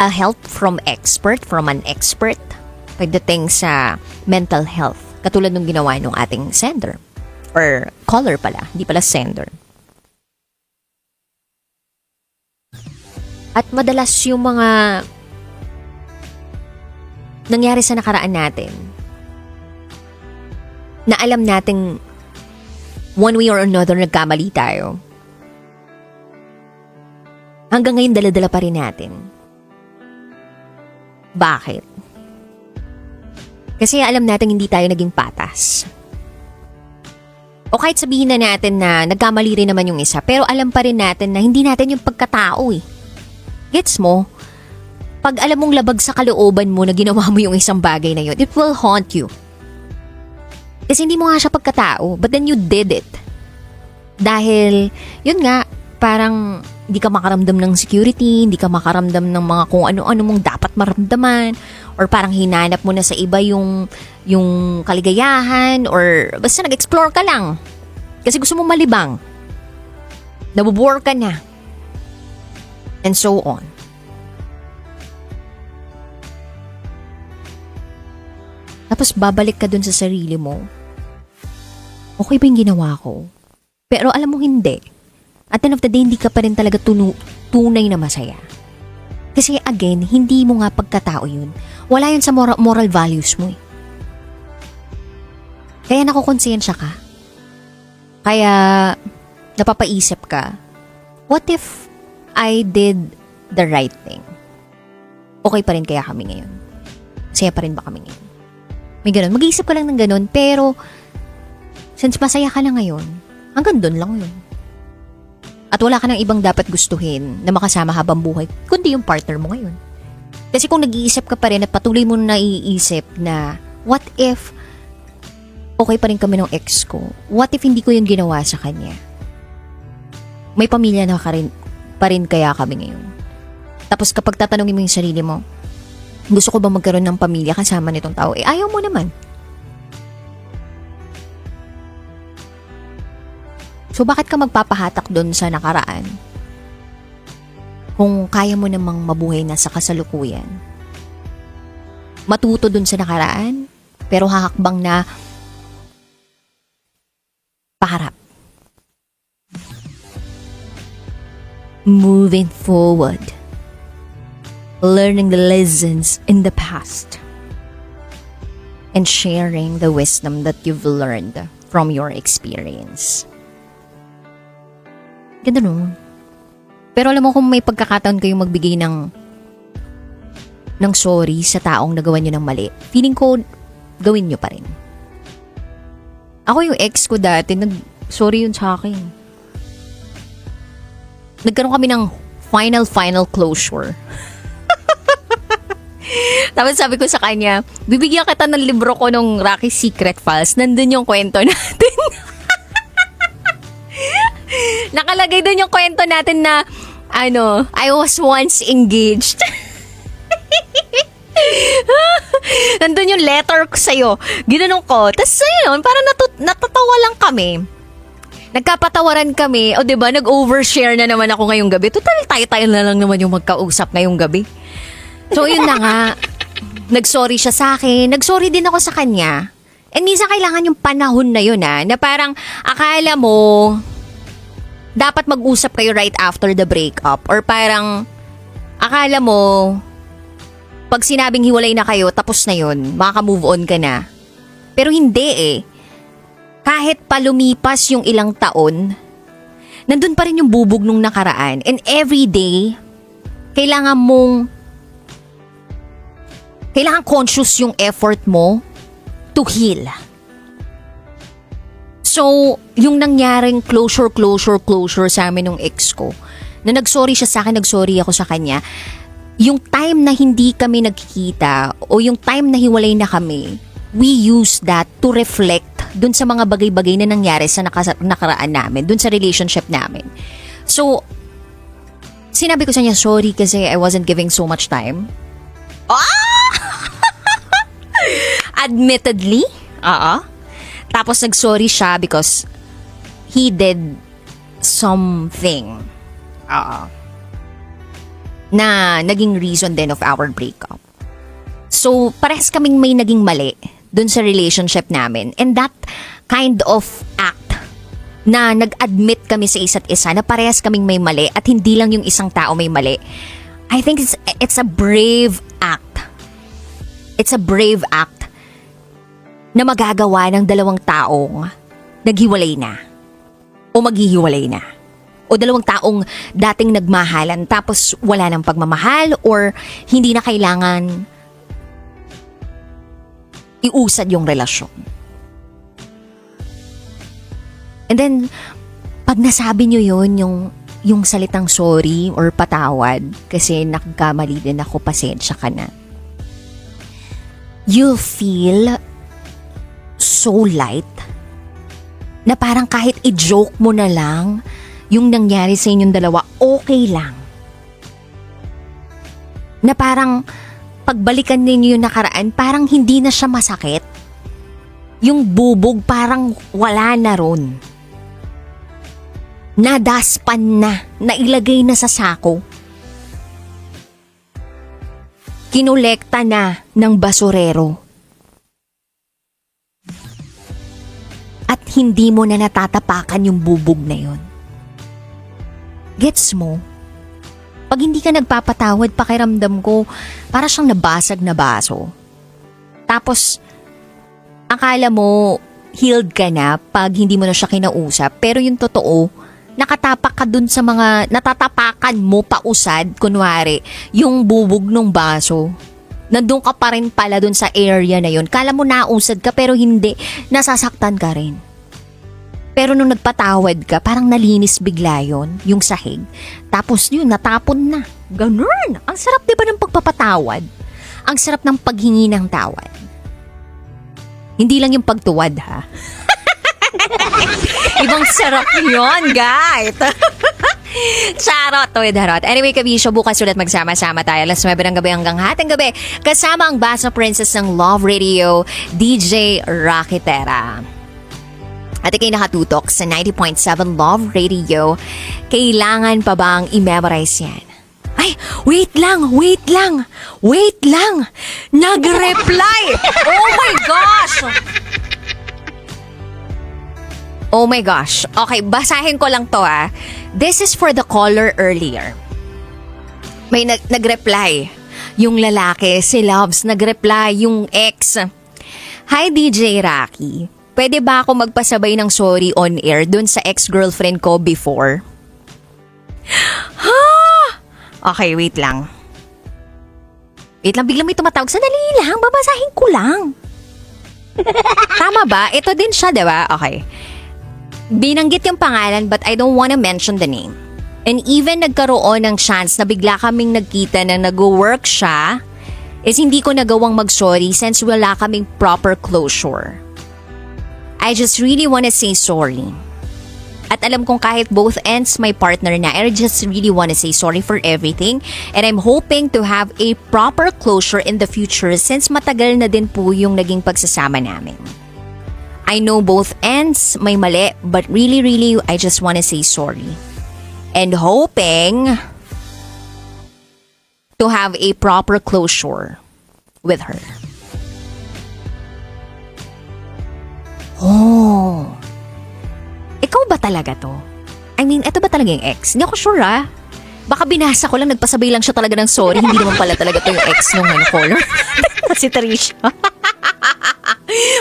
a help from an expert pagdating sa mental health. Katulad nung ginawa nung ating sender. Or caller pala, hindi pala sender. At madalas yung mga nangyari sa nakaraan natin, na alam nating one way or another nagkamali tayo, hanggang ngayon dala-dala pa rin natin. Bakit? Kasi alam natin hindi tayo naging patas. O kahit sabihin na natin na nagkamali rin naman yung isa, pero alam pa rin natin na hindi natin yung pagkatao eh. Gets mo? Pag alam mong labag sa kalooban mo na ginawa mo yung isang bagay na yun, it will haunt you. Kasi hindi mo nga siya pagkatao, but then you did it. Dahil, yun nga, parang hindi ka makaramdam ng security, hindi ka makaramdam ng mga kung ano-ano mong dapat maramdaman, or parang hinanap mo na sa iba yung kaligayahan, or basta nag-explore ka lang. Kasi gusto mo malibang. Nabubore ka na. And so on. Tapos babalik ka dun sa sarili mo. Okay ba yung ginawa ko? Pero alam mo hindi. At the end of the day, hindi ka pa rin talaga tunay na masaya. Kasi again, hindi mo nga pagkatao yun. Wala yun sa moral values mo eh. Kaya nakukonsensya ka. Kaya napapaisip ka, what if I did the right thing? Okay pa rin kaya kami ngayon? Masaya pa rin ba kami ngayon? May ganun. Mag-iisip ka lang ng ganun, pero since masaya ka na ngayon, hanggang doon lang yun. At wala ka ng ibang dapat gustuhin na makasama habang buhay, kundi yung partner mo ngayon. Kasi kung nag-iisip ka pa rin at patuloy mo na naiisip na, what if okay pa rin kami ng ex ko? What if hindi ko yung ginawa sa kanya? May pamilya na pa rin kaya kami ngayon. Tapos kapag tatanungin mo yung sarili mo, gusto ko ba magkaroon ng pamilya kasama nitong tao? Eh, ayaw mo naman. So, bakit ka magpapahatak doon sa nakaraan? Kung kaya mo namang mabuhay na sa kasalukuyan. Matuto doon sa nakaraan, pero hahakbang na paharap. Moving forward. Learning the lessons in the past. And sharing the wisdom that you've learned from your experience. Ganda no? Pero alam mo, kung may pagkakataon kayong magbigay ng sorry sa taong nagawa nyo ng mali, feeling ko, gawin nyo pa rin. Ako yung ex ko dati, sorry yun sa akin. Nagkaroon kami ng final closure. Tapos sabi ko sa kanya, bibigyan kita ng libro ko nung Rocky Secret Files. Nandun yung kwento natin. Nakalagay doon yung kwento natin na, I was once engaged. Nandun yung letter ko sa'yo. Ginanong ko. Tapos ayun, parang natatawa lang kami. Nagkapatawaran kami. O diba, nag-overshare na naman ako ngayong gabi. Total, tayo na lang naman yung magkausap ngayong gabi. So yun na nga. Nag-sorry siya sa akin. Nag-sorry din ako sa kanya. And minsan kailangan yung panahon na yun na parang akala mo dapat mag-usap kayo right after the breakup. Or parang akala mo pag sinabing hiwalay na kayo, tapos na yun, makaka-move on ka na. Pero hindi eh. kahit pa lumipas yung ilang taon, nandun pa rin yung bubog nung nakaraan. And every day, kailangan conscious yung effort mo to heal. So, yung nangyaring closure sa amin ng ex ko, na nagsorry siya sa akin, nagsorry ako sa kanya, yung time na hindi kami nagkikita o yung time na hiwalay na kami, we use that to reflect dun sa mga bagay-bagay na nangyari sa nakaraan namin, dun sa relationship namin. So, sinabi ko sa niya, sorry kasi I wasn't giving so much time. Admittedly, tapos nag-sorry siya because he did something na naging reason din of our breakup. So, parehas kaming may naging mali dun sa relationship namin. And that kind of act na nag-admit kami sa isa't isa na parehas kaming may mali at hindi lang yung isang tao may mali. I think it's a brave act. It's a brave act na magagawa ng dalawang taong naghiwalay na o maghihiwalay na. O dalawang taong dating nagmahalan tapos wala ng pagmamahal or hindi na kailangan iusad yung relasyon. And then, pag nasabi nyo yun, yung salitang sorry or patawad, kasi nagkamali din ako, pasensya ka na. You'll feel so light na parang kahit i-joke mo na lang yung nangyari sa inyong dalawa, okay lang. Na parang pagbalikan ninyo yung nakaraan, parang hindi na siya masakit. Yung bubog parang wala na ron. Nadaspan na, nailagay na sa sako. Kinolekta na ng basurero. At hindi mo na natatapakan yung bubog na yun. Gets mo? Pag hindi ka nagpapatawad, pakiramdam ko, para siyang nabasag na baso. Tapos, akala mo, healed ka na pag hindi mo na siya kinausap. Pero yung totoo, nakatapak ka dun sa mga natatapakan mo pausad, kunwari, yung bubog ng baso. Nandun ka pa rin pala dun sa area na yun. Kala mo nausad ka pero hindi, nasasaktan ka rin. Pero nung nagpatawad ka, parang nalinis bigla yun, yung sahig. Tapos yun, natapon na. Ganun. Ang sarap diba ng pagpapatawad? Ang sarap ng paghingi ng tawad. Hindi lang yung pagtuwad, ha? Ibang sarap yun, guys. Charot, with harot. Anyway, kabisyo, bukas ulit magsama-sama tayo. Alas 9 ng gabi hanggang hating gabi. Kasama ang Basa Princess ng Love Radio, DJ Rakitera. At ikay nakatutok sa 90.7 Love Radio. Kailangan pa bang i-memorize yan? Ay, wait lang. Nag-reply! Oh my gosh! Oh my gosh. Okay, basahin ko lang to ah. This is for the caller earlier. May nag-reply. Yung lalaki, si Loves, nag-reply, yung ex. Hi DJ Rocky. Pwede ba ako magpasabay ng sorry on air dun sa ex-girlfriend ko before? Ha? Okay, wait lang. Biglang may tumatawag. Sandali lang, babasahin ko lang. Tama ba? Ito din siya, diba? Okay. Binanggit yung pangalan but I don't wanna mention the name. And even nagkaroon ng chance na bigla kaming nagkita na nag-work siya, is hindi ko nagawang mag-sorry since wala kaming proper closure. I just really wanna say sorry. At alam kong kahit both ends may partner na, I just really wanna say sorry for everything. And I'm hoping to have a proper closure in the future since matagal na din po yung naging pagsasama namin. I know both ends may mali, but really, I just wanna say sorry. And hoping to have a proper closure with her. Oh. Ikaw ba talaga to? I mean, ito ba talaga yung ex? Hindi ako sure ah. Baka binasa ko lang, nagpasabay lang siya talaga ng sorry. Hindi naman pala talaga to yung ex nung caller. Si Trisha.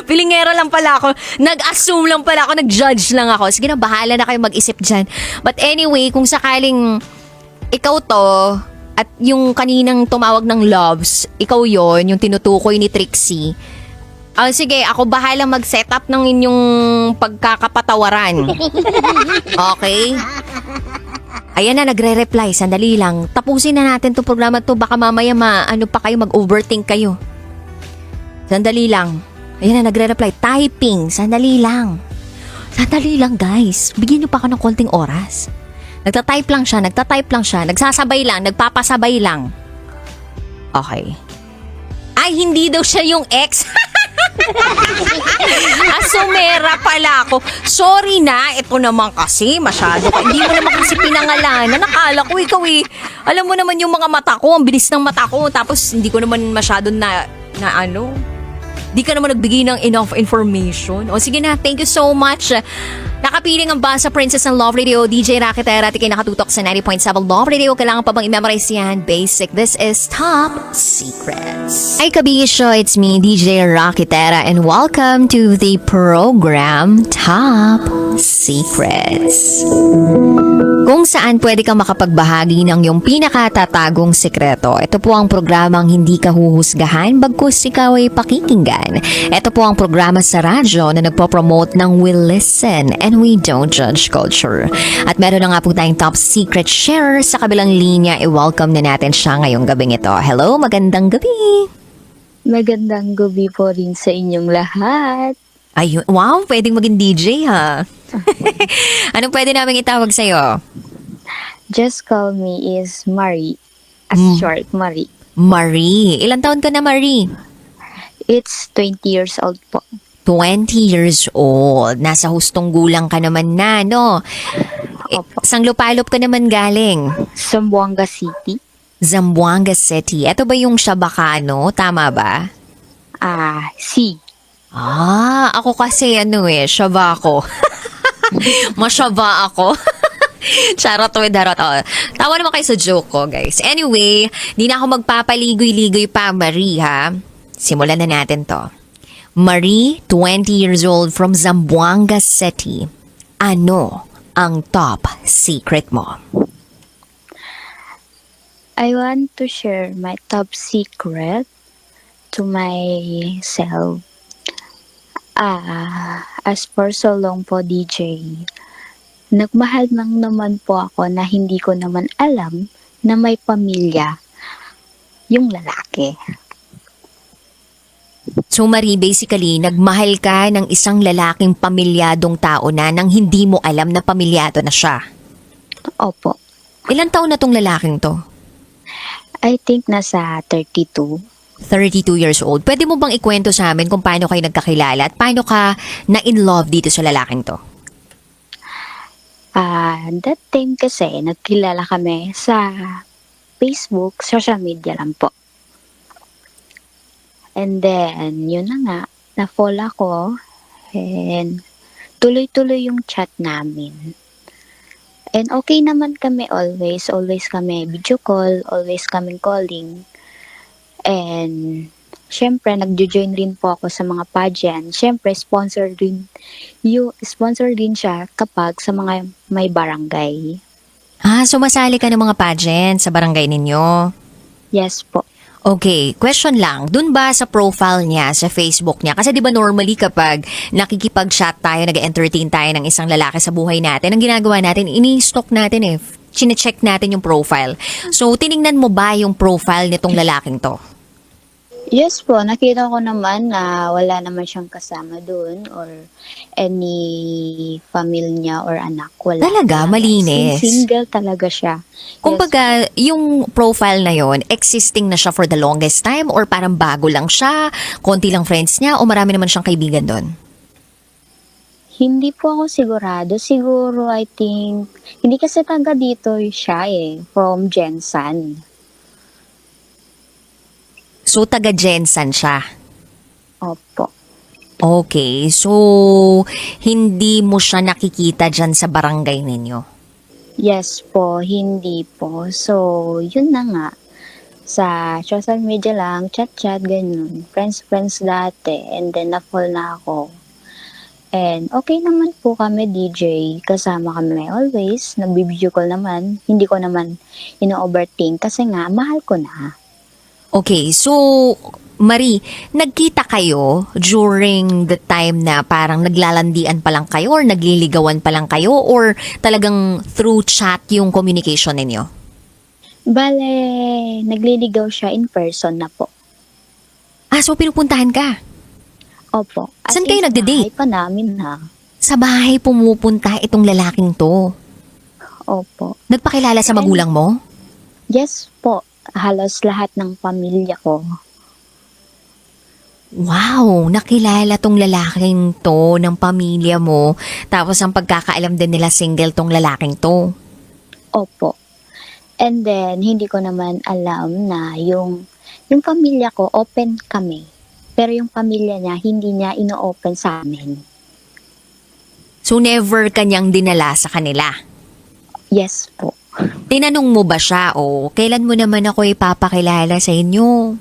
Pilingera lang pala ako. Nag-assume lang pala ako. Nag-judge lang ako. Sige na, bahala na kayo mag-isip dyan. But anyway, kung sakaling ikaw to, at yung kaninang tumawag ng loves, ikaw yon yung tinutukoy ni Trixie. Sige, ako bahala mag-set up ng inyong pagkakapatawaran. Okay? Ayan na, nagre-reply. Sandali lang. Tapusin na natin itong programa to. Baka mamaya pa kayo, mag-overthink kayo. Sandali lang. Ayan na, nagre-reply. Typing. Sandali lang. Sandali lang, guys. Bigyan niyo pa ako ng konting oras. Nagtatype lang siya. Nagsasabay lang. Nagpapasabay lang. Okay. Ay, hindi daw siya yung ex. Asumera pala ako. Sorry na, ito naman kasi masyado ka. Hindi mo naman kasi pinangalanan. Nakala ko ikaw eh. Alam mo naman yung mga mata ko, ang bilis ng mata ko. Tapos hindi ko naman masyado na di ka naman nagbigay ng enough information. O sige na, thank you so much. Nakapiling ang basa Princess ng Love Radio, DJ Rakitera, at ikay nakatutok sa 90.7 Love Radio. Kailangan pa bang i-memorize yan? Basic. This is Top Secrets. Hi kabisyo, it's me, DJ Rakitera, and welcome to the program Top Secrets. Kung saan pwede kang makapagbahagi ng iyong pinakatatagong sekreto. Ito po ang programang hindi ka huhusgahan bagkus ikaw ay pakikinggan. Ito po ang programa sa radyo na nagpo-promote ng We Listen and We Don't Judge Culture. At meron na nga po tayong top secret sharer sa kabilang linya. I-welcome na natin siya ngayong gabing ito. Hello, magandang gabi! Magandang gabi po rin sa inyong lahat. Ayun, wow, pwedeng maging DJ ha. Anong pwede namin itawag sa'yo? Just call me is Marie. As short, Marie. Marie. Ilang taon ka na, Marie? It's 20 years old po. 20 years old. Nasa hustong gulang ka naman na, no? Opo. Sang lupalop ka naman galing? Zamboanga City. Zamboanga City. Ito ba yung Shabacano? Tama ba? C. Ako kasi Shaba ako. Masyaba ako. Charot with harot. Tawa naman kayo sa joke ko, guys. Anyway, di na ako magpapaligoy-ligoy pa, Marie, ha? Simulan na natin to. Marie, 20 years old from Zamboanga City. Ano ang top secret mo? I want to share my top secret to myself. As for so long po, DJ, nagmahal lang naman po ako na hindi ko naman alam na may pamilya yung lalaki. So Marie, basically, nagmahal ka ng isang lalaking pamilyadong tao na nang hindi mo alam na pamilyado na siya. Opo. Ilang taon na tong lalaking to? I think nasa 32. 32 years old. Pwede mo bang ikwento sa amin kung paano kayo nagkakilala at paano ka na-in love dito sa lalaking to? That time kasi nagkilala kami sa Facebook, social media lang po. And then, yun na nga, na-fall ako and tuloy-tuloy yung chat namin. And okay naman kami always kami video call, always kaming calling. And syempre, nagjo-join rin po ako sa mga pageant. Syempre, sponsor din siya kapag sa mga may barangay. Sumasali ka ng mga pageant sa barangay ninyo? Yes po. Okay, question lang. Dun ba sa profile niya, sa Facebook niya? Kasi di ba normally kapag nakikipag-chat tayo, nag-entertain tayo ng isang lalaki sa buhay natin, ang ginagawa natin, ini-stalk natin chine-check natin yung profile. So, tiningnan mo ba yung profile nitong lalaking to? Yes po, nakita ko naman na wala naman siyang kasama doon or any family niya or anak. Wala. Talaga? Malinis? Single talaga siya. Kumbaga, yung profile na yon existing na siya for the longest time or parang bago lang siya, konti lang friends niya o marami naman siyang kaibigan doon? Hindi po ako sigurado. Siguro, I think, hindi kasi taga dito siya from Jensan. So, taga Jensan siya? Opo. Okay, so hindi mo siya nakikita dyan sa barangay ninyo? Yes po, hindi po. So, yun na nga. Sa social media lang, chat-chat, ganyan. Friends-friends dati. And then, na-fall na ako. And okay naman po kami, DJ. Kasama kami always. Nag-video call naman. Hindi ko naman ino-overthink kasi nga, mahal ko na. Okay, so Marie, nagkita kayo during the time na parang naglalandian pa lang kayo or nagliligawan pa lang kayo or talagang through chat yung communication ninyo? Bale, nagliligaw siya in person na po. So pinupuntahan ka? Opo. Saan kayo in, sa nagde-date? bahay pa namin ha. Sa bahay pumupunta itong lalaking to. Opo. Nagpakilala sa magulang mo? Yes po. Halos lahat ng pamilya ko. Wow, nakilala tong lalaking to ng pamilya mo. Tapos ang pagkakaalam din nila single tong lalaking to. Opo. And then, hindi ko naman alam na yung pamilya ko, open kami. Pero yung pamilya niya, hindi niya ino-open sa amin. So never kanyang dinala sa kanila? Yes po. Tinanong mo ba siya o kailan mo naman ako ipapakilala sa inyo?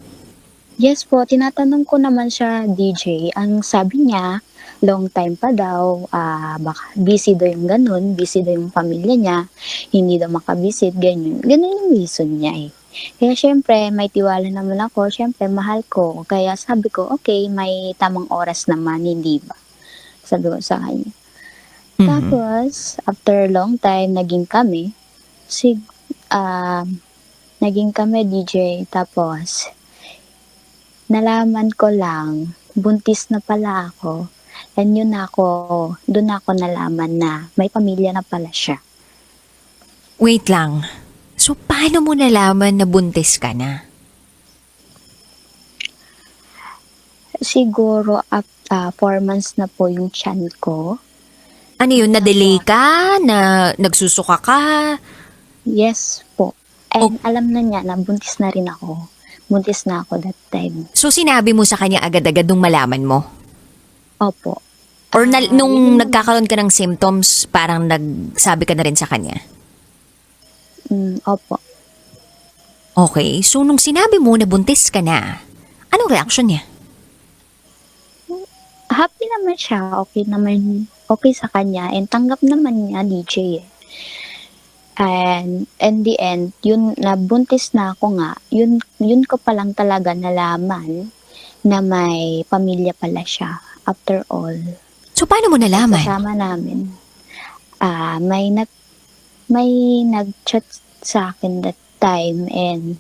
Yes po, tinatanong ko naman siya, DJ. Ang sabi niya, long time pa daw, baka busy daw yung ganun, busy daw yung pamilya niya, hindi daw makabisit, ganyan. Ganun yung reason niya eh. Kaya syempre, may tiwala naman ako, syempre mahal ko. Kaya sabi ko, okay, may tamang oras naman, hindi ba? Sabi ko sa kanya. Tapos, after long time, naging kami, naging kami DJ, tapos, nalaman ko lang, buntis na pala ako. And doon ako nalaman na may pamilya na pala siya. Wait lang. So paano mo nalaman na buntis ka na? Siguro 4 months na po yung tiyan ko. Ano yun, na-delay ka? Na nagsusuka ka? Yes po. And alam na niya na buntis na rin ako. Buntis na ako that time. So sinabi mo sa kanya agad-agad nung malaman mo? Opo. Or nung yun- nagkakaroon ka ng symptoms, parang nagsabi ka na rin sa kanya? Opo. Okay, so nung sinabi mo na buntis ka na, anong reaction niya? Happy naman siya. Okay sa kanya. And tanggap naman niya, DJ eh. And in the end, yun, nabuntis na ako nga, yun ko palang talaga nalaman na may pamilya pala siya. After all, So paano mo nalaman? kasama namin. May nag-chat sa akin that time and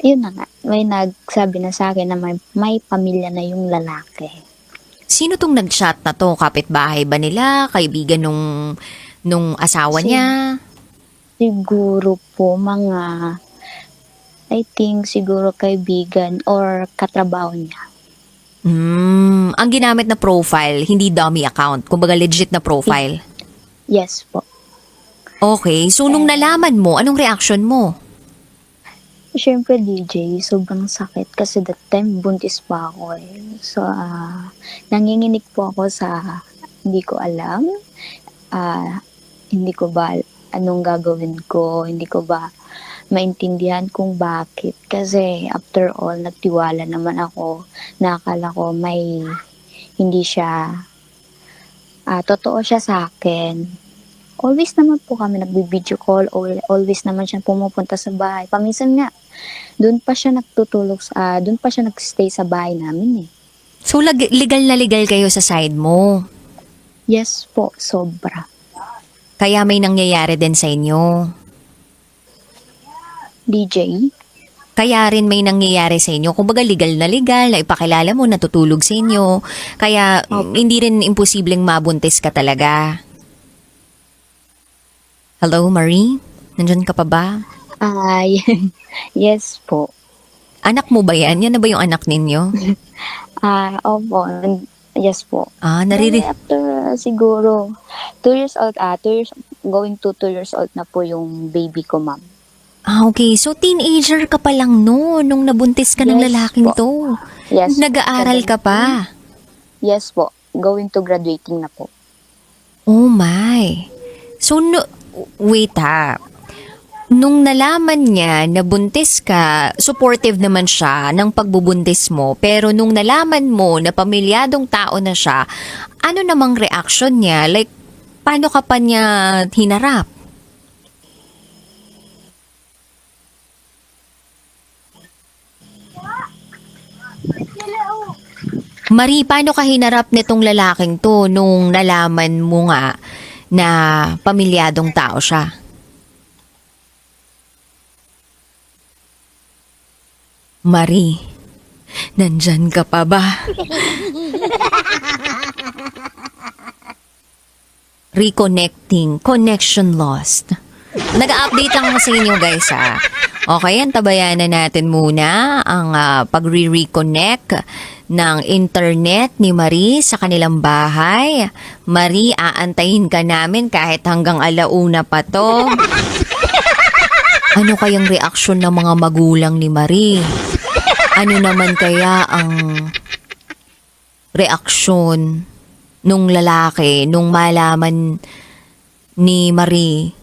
yun na nga, may nagsabi na sa akin na may pamilya na yung lalaki. Sino tong nag-chat na to? Kapitbahay ba nila? Kaibigan nung asawa niya? Siguro po I think siguro kaibigan or katrabaho niya. Ang ginamit na profile, hindi dummy account. Kumbaga legit na profile. Yes po. Okay, so nung nalaman mo, anong reaction mo? Siyempre DJ, sobrang sakit kasi that time buntis pa ako eh. So, nanginginig po ako sa hindi ko alam. Hindi ko ba anong gagawin ko, hindi ko ba maintindihan kung bakit. Kasi after all, nagtiwala naman ako na akala ko may hindi siya, totoo siya sa akin. Always naman po kami nagbi-video call, always naman siya pumupunta sa bahay. Paminsan nga, doon pa siya doon pa siya nagstay sa bahay namin eh. So legal na legal kayo sa side mo. Yes po, sobra. Kaya may nangyayari din sa inyo. DJ? Kaya rin may nangyayari sa inyo. Kumbaga legal na ipakilala mo, natutulog sa inyo. Kaya hindi rin imposibleng mabuntis ka talaga. Hello, Marie? Nandyan ka pa ba? Yes po. Anak mo ba yan? Yan na ba yung anak ninyo? Opo. Yes po. Naririnig. After siguro 2 years old, going to 2 years old na po yung baby ko, ma'am. Okay. So, teenager ka pa lang no, nung nabuntis ka ng Yes lalaking po. to. Yes. Nag-aaral ka pa. Yes po. Going to graduating na po. Oh my. So, wait ha. Nung nalaman niya na buntis ka, supportive naman siya ng pagbubuntis mo. Pero nung nalaman mo na pamilyadong tao na siya, ano namang reaction niya? Like, paano ka pa niya hinarap? Marie, paano ka hinarap nitong lalaking to nung nalaman mo nga na pamilyadong tao siya? Marie, nandyan ka pa ba? Reconnecting, connection lost. Nag-update lang sa inyo guys ha. Okay, antabayan na natin muna ang pagre-reconnect ng internet ni Marie sa kanilang bahay. Marie, aantayin ka namin kahit hanggang alauna pa to. Ano kayang reaksyon ng mga magulang ni Marie? Ano naman kaya ang reaksyon nung lalaki nung malaman ni Marie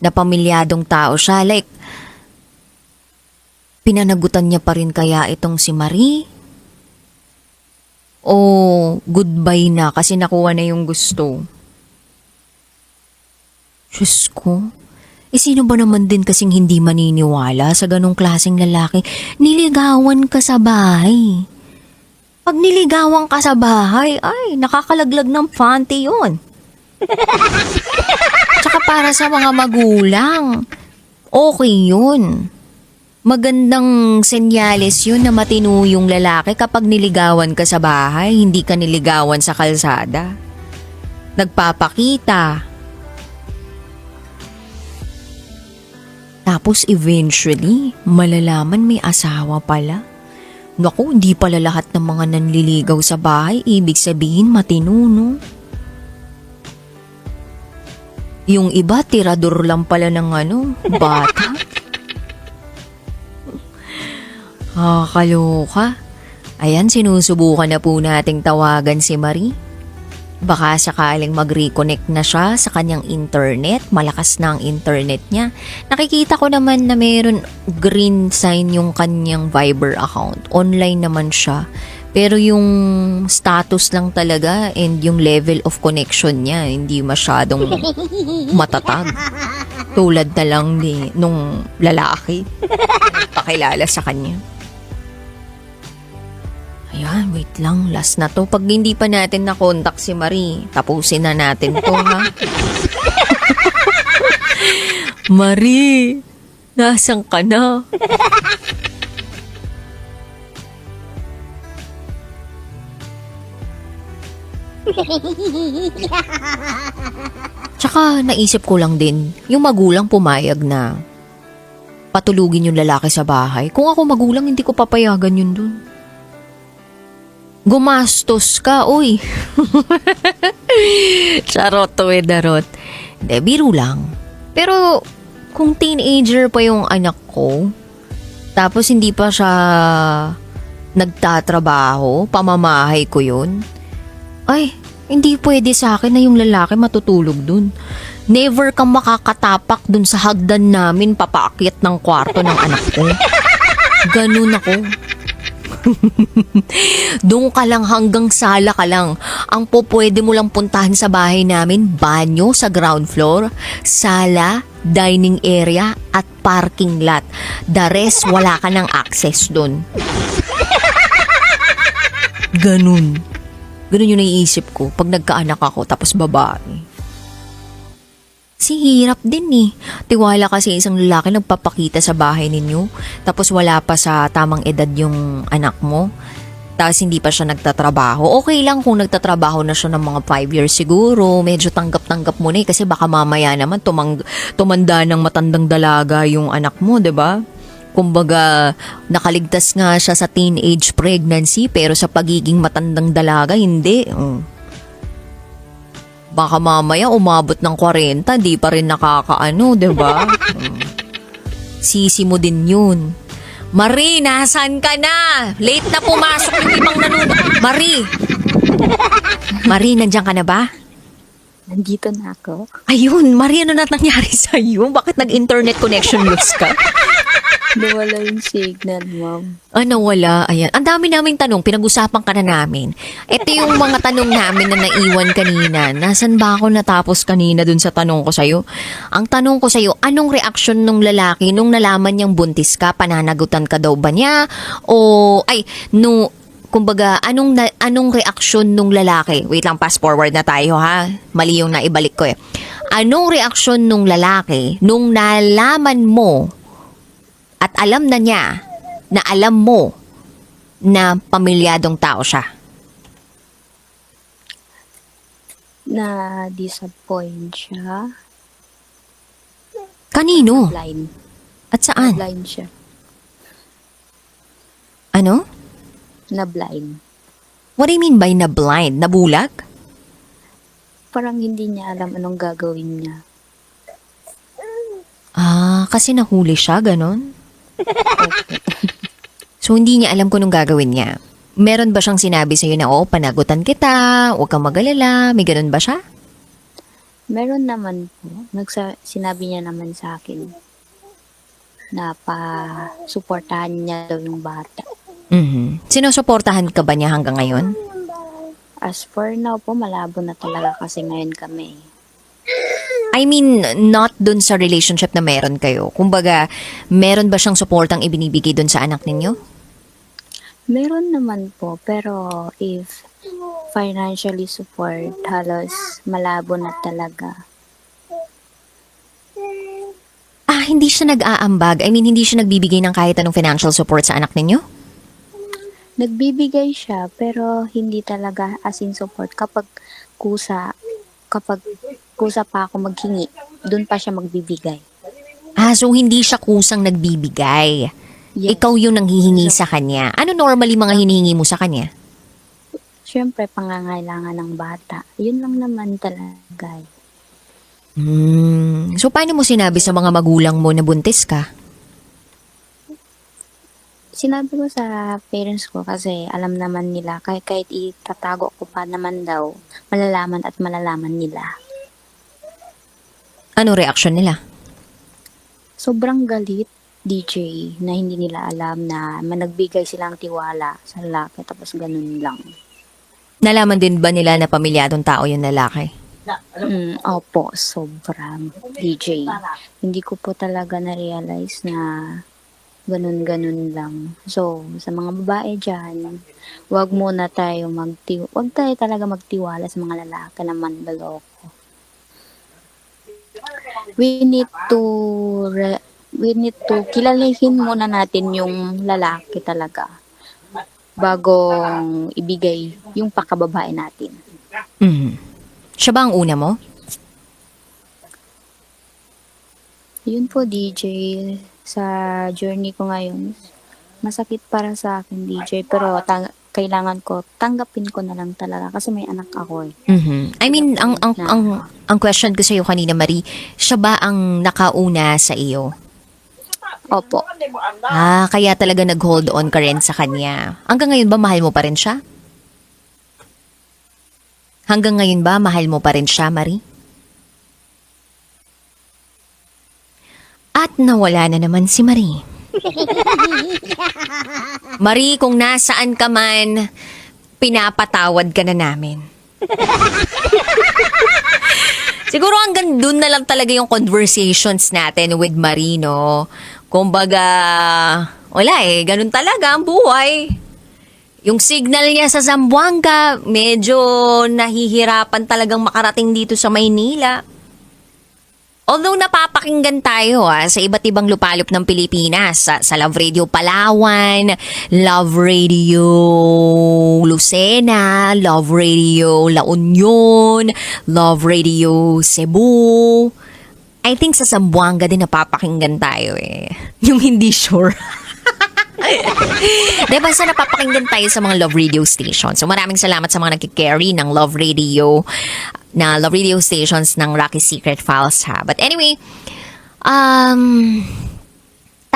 na pamilyadong tao siya? Like, pinanagutan niya pa rin kaya itong si Marie? O goodbye na kasi nakuha na yung gusto? Diyos ko. Sino ba naman din kasing hindi maniniwala sa ganong klaseng lalaki? Niligawan ka sa bahay. Pag niligawan ka sa bahay, ay, nakakalaglag ng panty yun. Tsaka para sa mga magulang, okay yun. Magandang senyales yun na matino yung lalaki kapag niligawan ka sa bahay, hindi ka niligawan sa kalsada. Nagpapakita. Tapos eventually, malalaman may asawa pala. Naku, hindi pala lahat ng mga nanliligaw sa bahay, ibig sabihin matino, no? Yung iba, tirador lang pala ng bata. Kaloka. Ayan, sinusubukan na po nating tawagan si Marie. Baka sakaling mag-reconnect na siya sa kanyang internet. Malakas na ang internet niya. Nakikita ko naman na mayroon green sign yung kanyang Viber account. Online naman siya. Pero yung status lang talaga and yung level of connection niya hindi masyadong matatag. Tulad na lang nung lalaki. Pakilala sa kanya. Ayan, wait lang. Last na to. Pag hindi pa natin na-contact si Marie, tapusin na natin to, ha? Marie, nasan ka na? Tsaka naisip ko lang din, yung magulang pumayag na patulugin yung lalaki sa bahay. Kung ako magulang, hindi ko papayagan yun dun. Gumastos ka, uy. Charot to darot. Hindi, biro lang. Pero kung teenager pa yung anak ko, tapos hindi pa siya nagtatrabaho, pamamahay ko yun, ay, hindi pwede sa akin na yung lalaki matutulog dun. Never kang makakatapak dun sa hagdan namin papaakyat ng kwarto ng anak ko. Ganun ako. Doon ka lang hanggang sala ka lang. Ang pwede mo lang puntahan sa bahay namin, banyo sa ground floor, sala, dining area, at parking lot. The rest, wala ka ng access doon. Ganun. Ganun yung naiisip ko pag nagkaanak ako tapos babae. Si hirap din eh. Tiwala kasi isang lalaki nagpapakita sa bahay ninyo. Tapos wala pa sa tamang edad yung anak mo. Tapos hindi pa siya nagtatrabaho. Okay lang kung nagtatrabaho na siya ng mga 5 years siguro. Medyo tanggap-tanggap mo na eh. Kasi baka mamaya naman tumanda ng matandang dalaga yung anak mo, 'di ba? Kumbaga, nakaligtas nga siya sa teenage pregnancy pero sa pagiging matandang dalaga, hindi. Baka mamaya umabot ng 40, di pa rin nakakaano, diba? Sisi mo din yun. Marie, nasan ka na? Late na pumasok yung ibang nanonood. Marie! Marie, nandiyan ka na ba? Nandito na ako. Ayun, Marie, ano na nangyari sa'yo? Bakit nag-internet connection loss ka? Nawala yung signal, ma'am. Ano, wala. Ayan. Ang dami naming tanong, pinag-usapan ka na namin. Ito yung mga tanong namin na naiwan kanina. Nasaan ba ako natapos kanina dun sa tanong ko sa'yo? Ang tanong ko sa'yo, anong reaksyon nung lalaki nung nalaman niyang buntis ka? Pananagutan ka daw ba niya? Kumbaga, anong reaksyon nung lalaki? Wait lang, fast forward na tayo ha. Mali yung naibalik ko eh. Anong reaksyon nung lalaki nung nalaman mo at alam na niya na alam mo na pamilyadong tao siya? Na-disappoint siya. Kanino? Blind. At saan? Blind siya. Ano? Na blind. What do you mean by na blind? Nabulag? Parang hindi niya alam anong gagawin niya. Kasi nahuli siya, ganon? So, hindi niya alam kung anong gagawin niya. Meron ba siyang sinabi sa'yo na, panagutan kita, huwag kang mag-alala, may ganon ba siya? Meron naman po. Sinabi niya naman sa akin na pa-suportahan niya daw yung bata. Sinusuportahan ka ba niya hanggang ngayon? As for now po, malabo na talaga kasi ngayon kami. I mean, not dun sa relationship na meron kayo. Kumbaga, meron ba siyang suportang ibinibigay dun sa anak ninyo? Meron naman po, pero if financially support, halos malabo na talaga. Hindi siya nag-aambag. I mean, hindi siya nagbibigay ng kahit anong financial support sa anak ninyo? Nagbibigay siya, pero hindi talaga as in support. Kapag kusa pa ako maghingi, doon pa siya magbibigay. So hindi siya kusang nagbibigay. Yes. Ikaw yung nanghihingi sa kanya. Ano normally mga hinihingi mo sa kanya? Siyempre, pangangailangan ng bata. Yun lang naman talaga. So paano mo sinabi sa mga magulang mo na buntis ka? Sinabi ko sa parents ko kasi alam naman nila, kahit itatago ko pa naman daw, malalaman at malalaman nila. Ano reaksyon nila? Sobrang galit, DJ, na hindi nila alam na nagbigay silang tiwala sa lalaki tapos ganun lang. Nalaman din ba nila na pamilyadong tao yung lalaki? Opo, sobrang DJ. Hindi ko po talaga na-realize na ganun-ganun lang. So, sa mga babae dyan, wag tayo talaga magtiwala sa mga lalaki na manloloko. We need to kilalahin muna natin yung lalaki talaga bagong ibigay yung pakababae natin. Siya ba ang una mo? Yun po, DJ, sa journey ko ngayon, masakit para sa akin, DJ, pero kailangan ko, tanggapin ko na lang talaga kasi may anak ako eh. I mean, ang question ko sa iyo kanina, Marie, siya ba ang nakauna sa iyo? Opo. Kaya talaga nag-hold on ka rin sa kanya. Hanggang ngayon ba mahal mo pa rin siya? Hanggang ngayon ba mahal mo pa rin siya, Marie? At nawala na naman si Marie. Marie, kung nasaan ka man, pinapatawad ka na namin. Siguro hanggang dun na lang talaga yung conversations natin with Marie, no? Kumbaga, wala ganun talaga ang buhay. Yung signal niya sa Zamboanga, medyo nahihirapan talagang makarating dito sa Maynila. Although napapakinggan tayo sa iba't ibang lupalop ng Pilipinas, sa Love Radio Palawan, Love Radio Lucena, Love Radio La Union, Love Radio Cebu. I think sa Zamboanga din napapakinggan tayo Yung hindi sure. Diba sa napapakinggan tayo sa mga Love Radio stations. So maraming salamat sa mga nagkikarry ng Love Radio stations ng Rocky Secret Files ha. But anyway,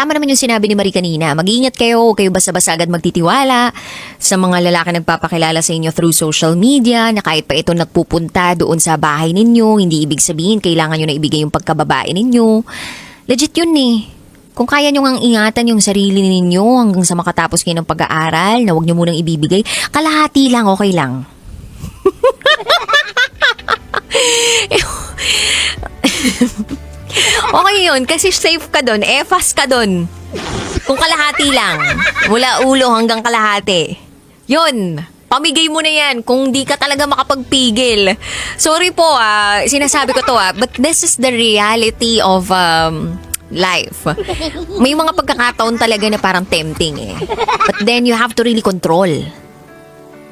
tama naman yung sinabi ni Marie kanina. Mag-iingat kayo, huwag kayo basta-basta agad magtitiwala sa mga lalaki nagpapakilala sa inyo through social media na kahit pa ito nagpupunta doon sa bahay ninyo, hindi ibig sabihin kailangan nyo na ibigay yung pagkababae ninyo. Legit yun eh. Kung kaya nyo ngang ingatan yung sarili ninyo hanggang sa makatapos kayo ng pag-aaral na huwag nyo munang ibibigay, kalahati lang, okay lang. Okay yun, kasi safe ka doon, fast ka doon. Kung kalahati lang, mula ulo hanggang kalahati. Yun, pamigay mo na yan kung di ka talaga makapagpigil. Sorry po sinasabi ko to but this is the reality of life. May mga pagkakataon talaga na parang tempting eh. But then you have to really control.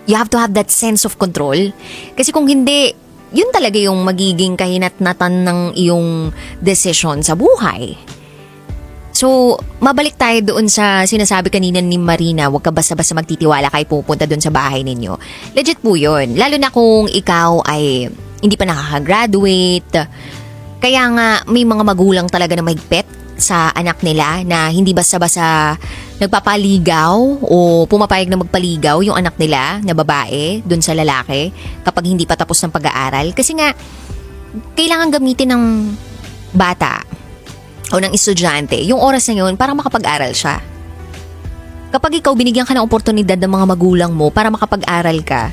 You have to have that sense of control. Kasi kung hindi, yun talaga yung magiging kahinatnatan ng iyong desisyon sa buhay. So, mabalik tayo doon sa sinasabi kanina ni Marina, huwag ka basta-basta magtitiwala kahit pupunta doon sa bahay ninyo. Legit po yun. Lalo na kung ikaw ay hindi pa nakaka-graduate. Kaya nga, may mga magulang talaga na mahigpit sa anak nila na hindi basta-basta nagpapaligaw o pumapayag na magpaligaw yung anak nila na babae dun sa lalaki kapag hindi pa tapos ng pag-aaral. Kasi nga, kailangan gamitin ng bata o ng estudyante yung oras na yun para makapag-aral siya. Kapag ikaw binigyan ka ng oportunidad ng mga magulang mo para makapag-aral ka,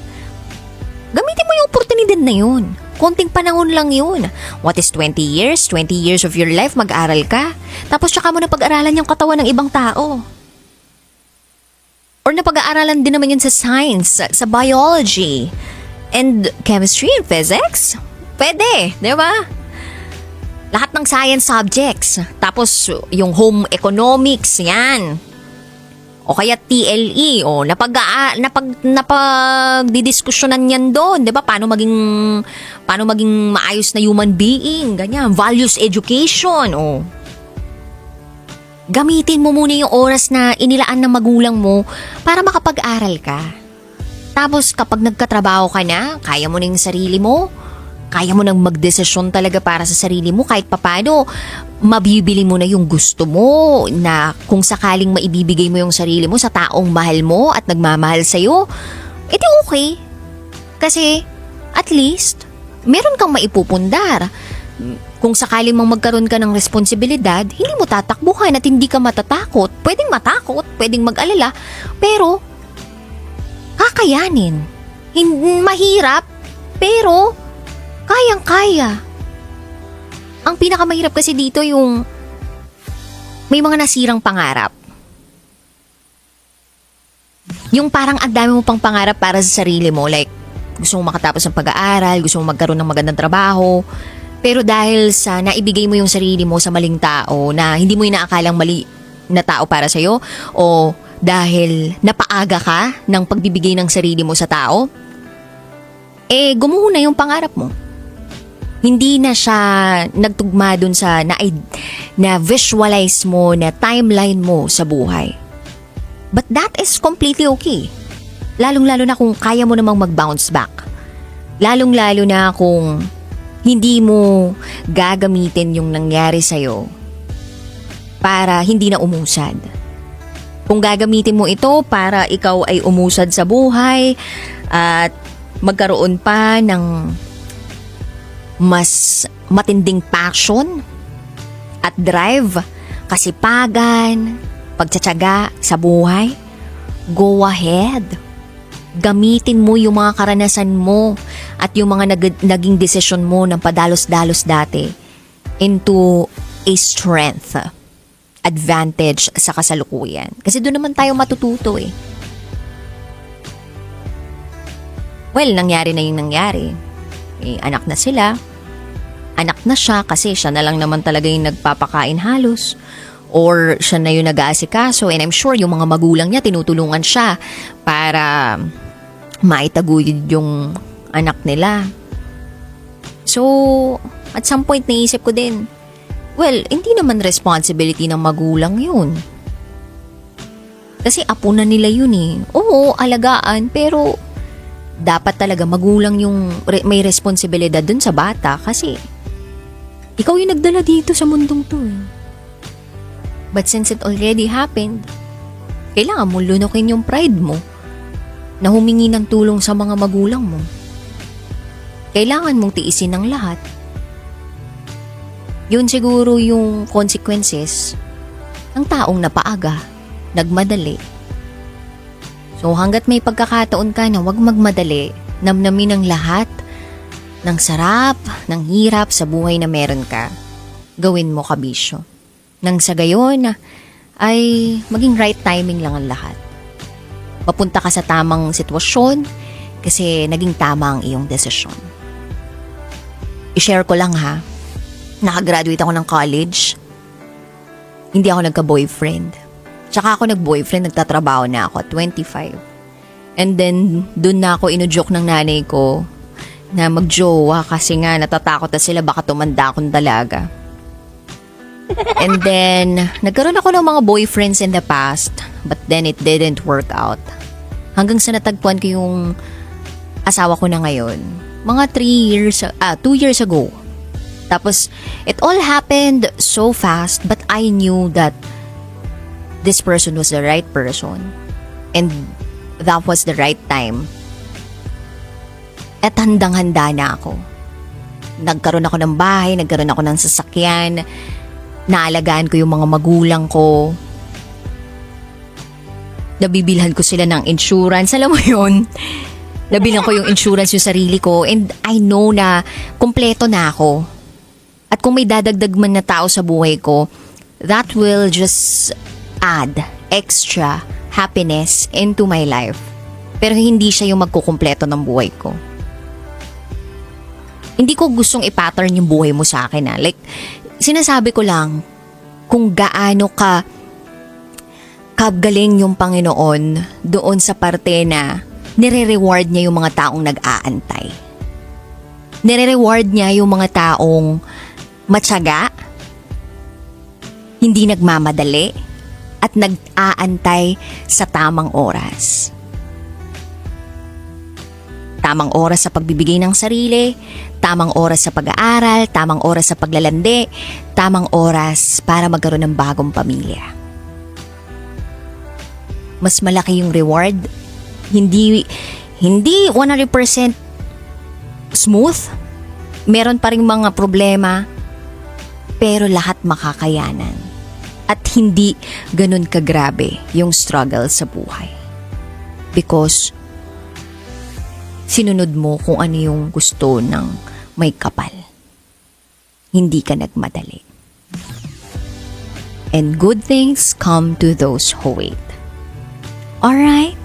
gamitin mo yung oportunidad na yun. Konting panahon lang yun. What is 20 years? 20 years of your life, mag-aral ka. Tapos tsaka mo na pag-aralan yung katawan ng ibang tao. Or napag-aaralan din naman yun sa science, sa biology, and chemistry and physics. Pwede, di ba? Lahat ng science subjects. Tapos yung home economics, yan. O kaya TLE, napagdidiskusyonan yan doon, 'di ba? Paano maging maayos na human being, ganyan, values education, Gamitin mo muna yung oras na inilaan ng magulang mo para makapag-aral ka. Tapos kapag nagkatrabaho ka na, kaya mo na yung sarili mo, kaya mo nang magdesisyon talaga para sa sarili mo kahit papano, mabibili mo na yung gusto mo na kung sakaling maibibigay mo yung sarili mo sa taong mahal mo at nagmamahal sa'yo, edi okay. Kasi at least, meron kang maipupundar. Kung sakaling mang magkaroon ka ng responsibilidad, hindi mo tatakbuhan at hindi ka matatakot. Pwedeng matakot, pwedeng mag-alala, pero kakayanin. Mahirap, pero kayang-kaya. Ang pinakamahirap kasi dito yung may mga nasirang pangarap. Yung parang ang dami mo pang pangarap para sa sarili mo. Like, gusto mo makatapos ng pag-aaral, gusto mo magkaroon ng magandang trabaho. Pero dahil sa naibigay mo yung sarili mo sa maling tao na hindi mo inaakalang mali na tao para sa'yo, o dahil napaaga ka ng pagbibigay ng sarili mo sa tao, gumuho na yung pangarap mo. Hindi na siya nagtugma dun sa na-visualize mo, na timeline mo sa buhay. But that is completely okay. Lalong-lalo na kung kaya mo namang mag-bounce back. Lalong-lalo na kung hindi mo gagamitin yung nangyari sa'yo para hindi na umusad. Kung gagamitin mo ito para ikaw ay umusad sa buhay at magkaroon pa ng mas matinding passion at drive, kasipagan, pagtsatsaga sa buhay, go ahead. Gamitin mo yung mga karanasan mo at yung mga naging desisyon mo ng padalos-dalos dati into a strength, advantage sa kasalukuyan. Kasi doon naman tayo matututo eh. Well, nangyari na yung nangyari. Anak na sila. Anak na siya kasi siya na lang naman talaga yung nagpapakain halos. Or siya na yung nag-aasikaso. And I'm sure yung mga magulang niya tinutulungan siya para maitaguyod yung anak nila. So, at some point naisip ko din, well, hindi naman responsibility ng magulang yun. Kasi apo na nila yun eh. Oo, alagaan, pero dapat talaga magulang yung may responsibilidad dun sa bata kasi ikaw yung nagdala dito sa mundong to eh. But since it already happened, kailangan mo lunukin yung pride mo na humingi ng tulong sa mga magulang mo. Kailangan mong tiisin ang lahat. Yun siguro yung consequences ng taong napaaga, nagmadali. So hanggat may pagkakataon ka na huwag magmadali, namnamin ang lahat ng sarap, ng hirap sa buhay na meron ka, gawin mo, kabisyo. Nang sa gayon ay maging right timing lang ang lahat. Papunta ka sa tamang sitwasyon kasi naging tama ang iyong desisyon. I-share ko lang ha, nakagraduate ako ng college, hindi ako nagka-boyfriend. Tsaka ako nag-boyfriend, nagtatrabaho na ako, 25. And then, dun na ako inujoke ng nanay ko na magjowa kasi nga natatakot na sila baka tumanda akong dalaga. And then, nagkaroon ako ng mga boyfriends in the past, but then it didn't work out. Hanggang sa natagpuan ko yung asawa ko na ngayon, mga 2 years ago. Tapos, it all happened so fast, but I knew that this person was the right person. And that was the right time. At handang-handa na ako. Nagkaroon ako ng bahay, nagkaroon ako ng sasakyan, naalagaan ko yung mga magulang ko, nabibilhan ko sila ng insurance, alam mo yun, nabilang ko yung insurance yung sarili ko, and I know na kumpleto na ako. At kung may dadagdag man na tao sa buhay ko, that will just add extra happiness into my life. Pero hindi siya yung magkukumpleto ng buhay ko. Hindi ko gustong i-pattern yung buhay mo sa akin. Like, sinasabi ko lang kung gaano ka galing yung Panginoon doon sa parte na nire-reward niya yung mga taong nag-aantay. Nire-reward niya yung mga taong matyaga, hindi nagmamadali, at nag-aantay sa tamang oras. Tamang oras sa pagbibigay ng sarili, tamang oras sa pag-aaral, tamang oras sa paglalandi, tamang oras para magkaroon ng bagong pamilya. Mas malaki yung reward, hindi 100% smooth, meron pa ring mga problema, pero lahat makakayanan. At hindi ganun kagrabe yung struggle sa buhay. Because sinunod mo kung ano yung gusto ng may kapal. Hindi ka nagmadali. And good things come to those who wait. Alright?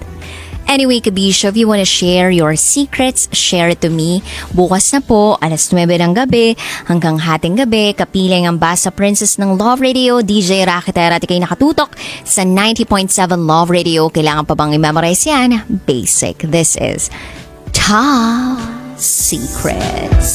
Anyway, Kabisyo, if you wanna share your secrets, share it to me. Bukas na po, 9:00 ng gabi hanggang hating gabi, kapiling ang Basa Princess ng Love Radio, DJ Rakitera, at ikay nakatutok sa 90.7 Love Radio. Kailangan pa bang i-memorize yan? Basic. This is Top Secrets.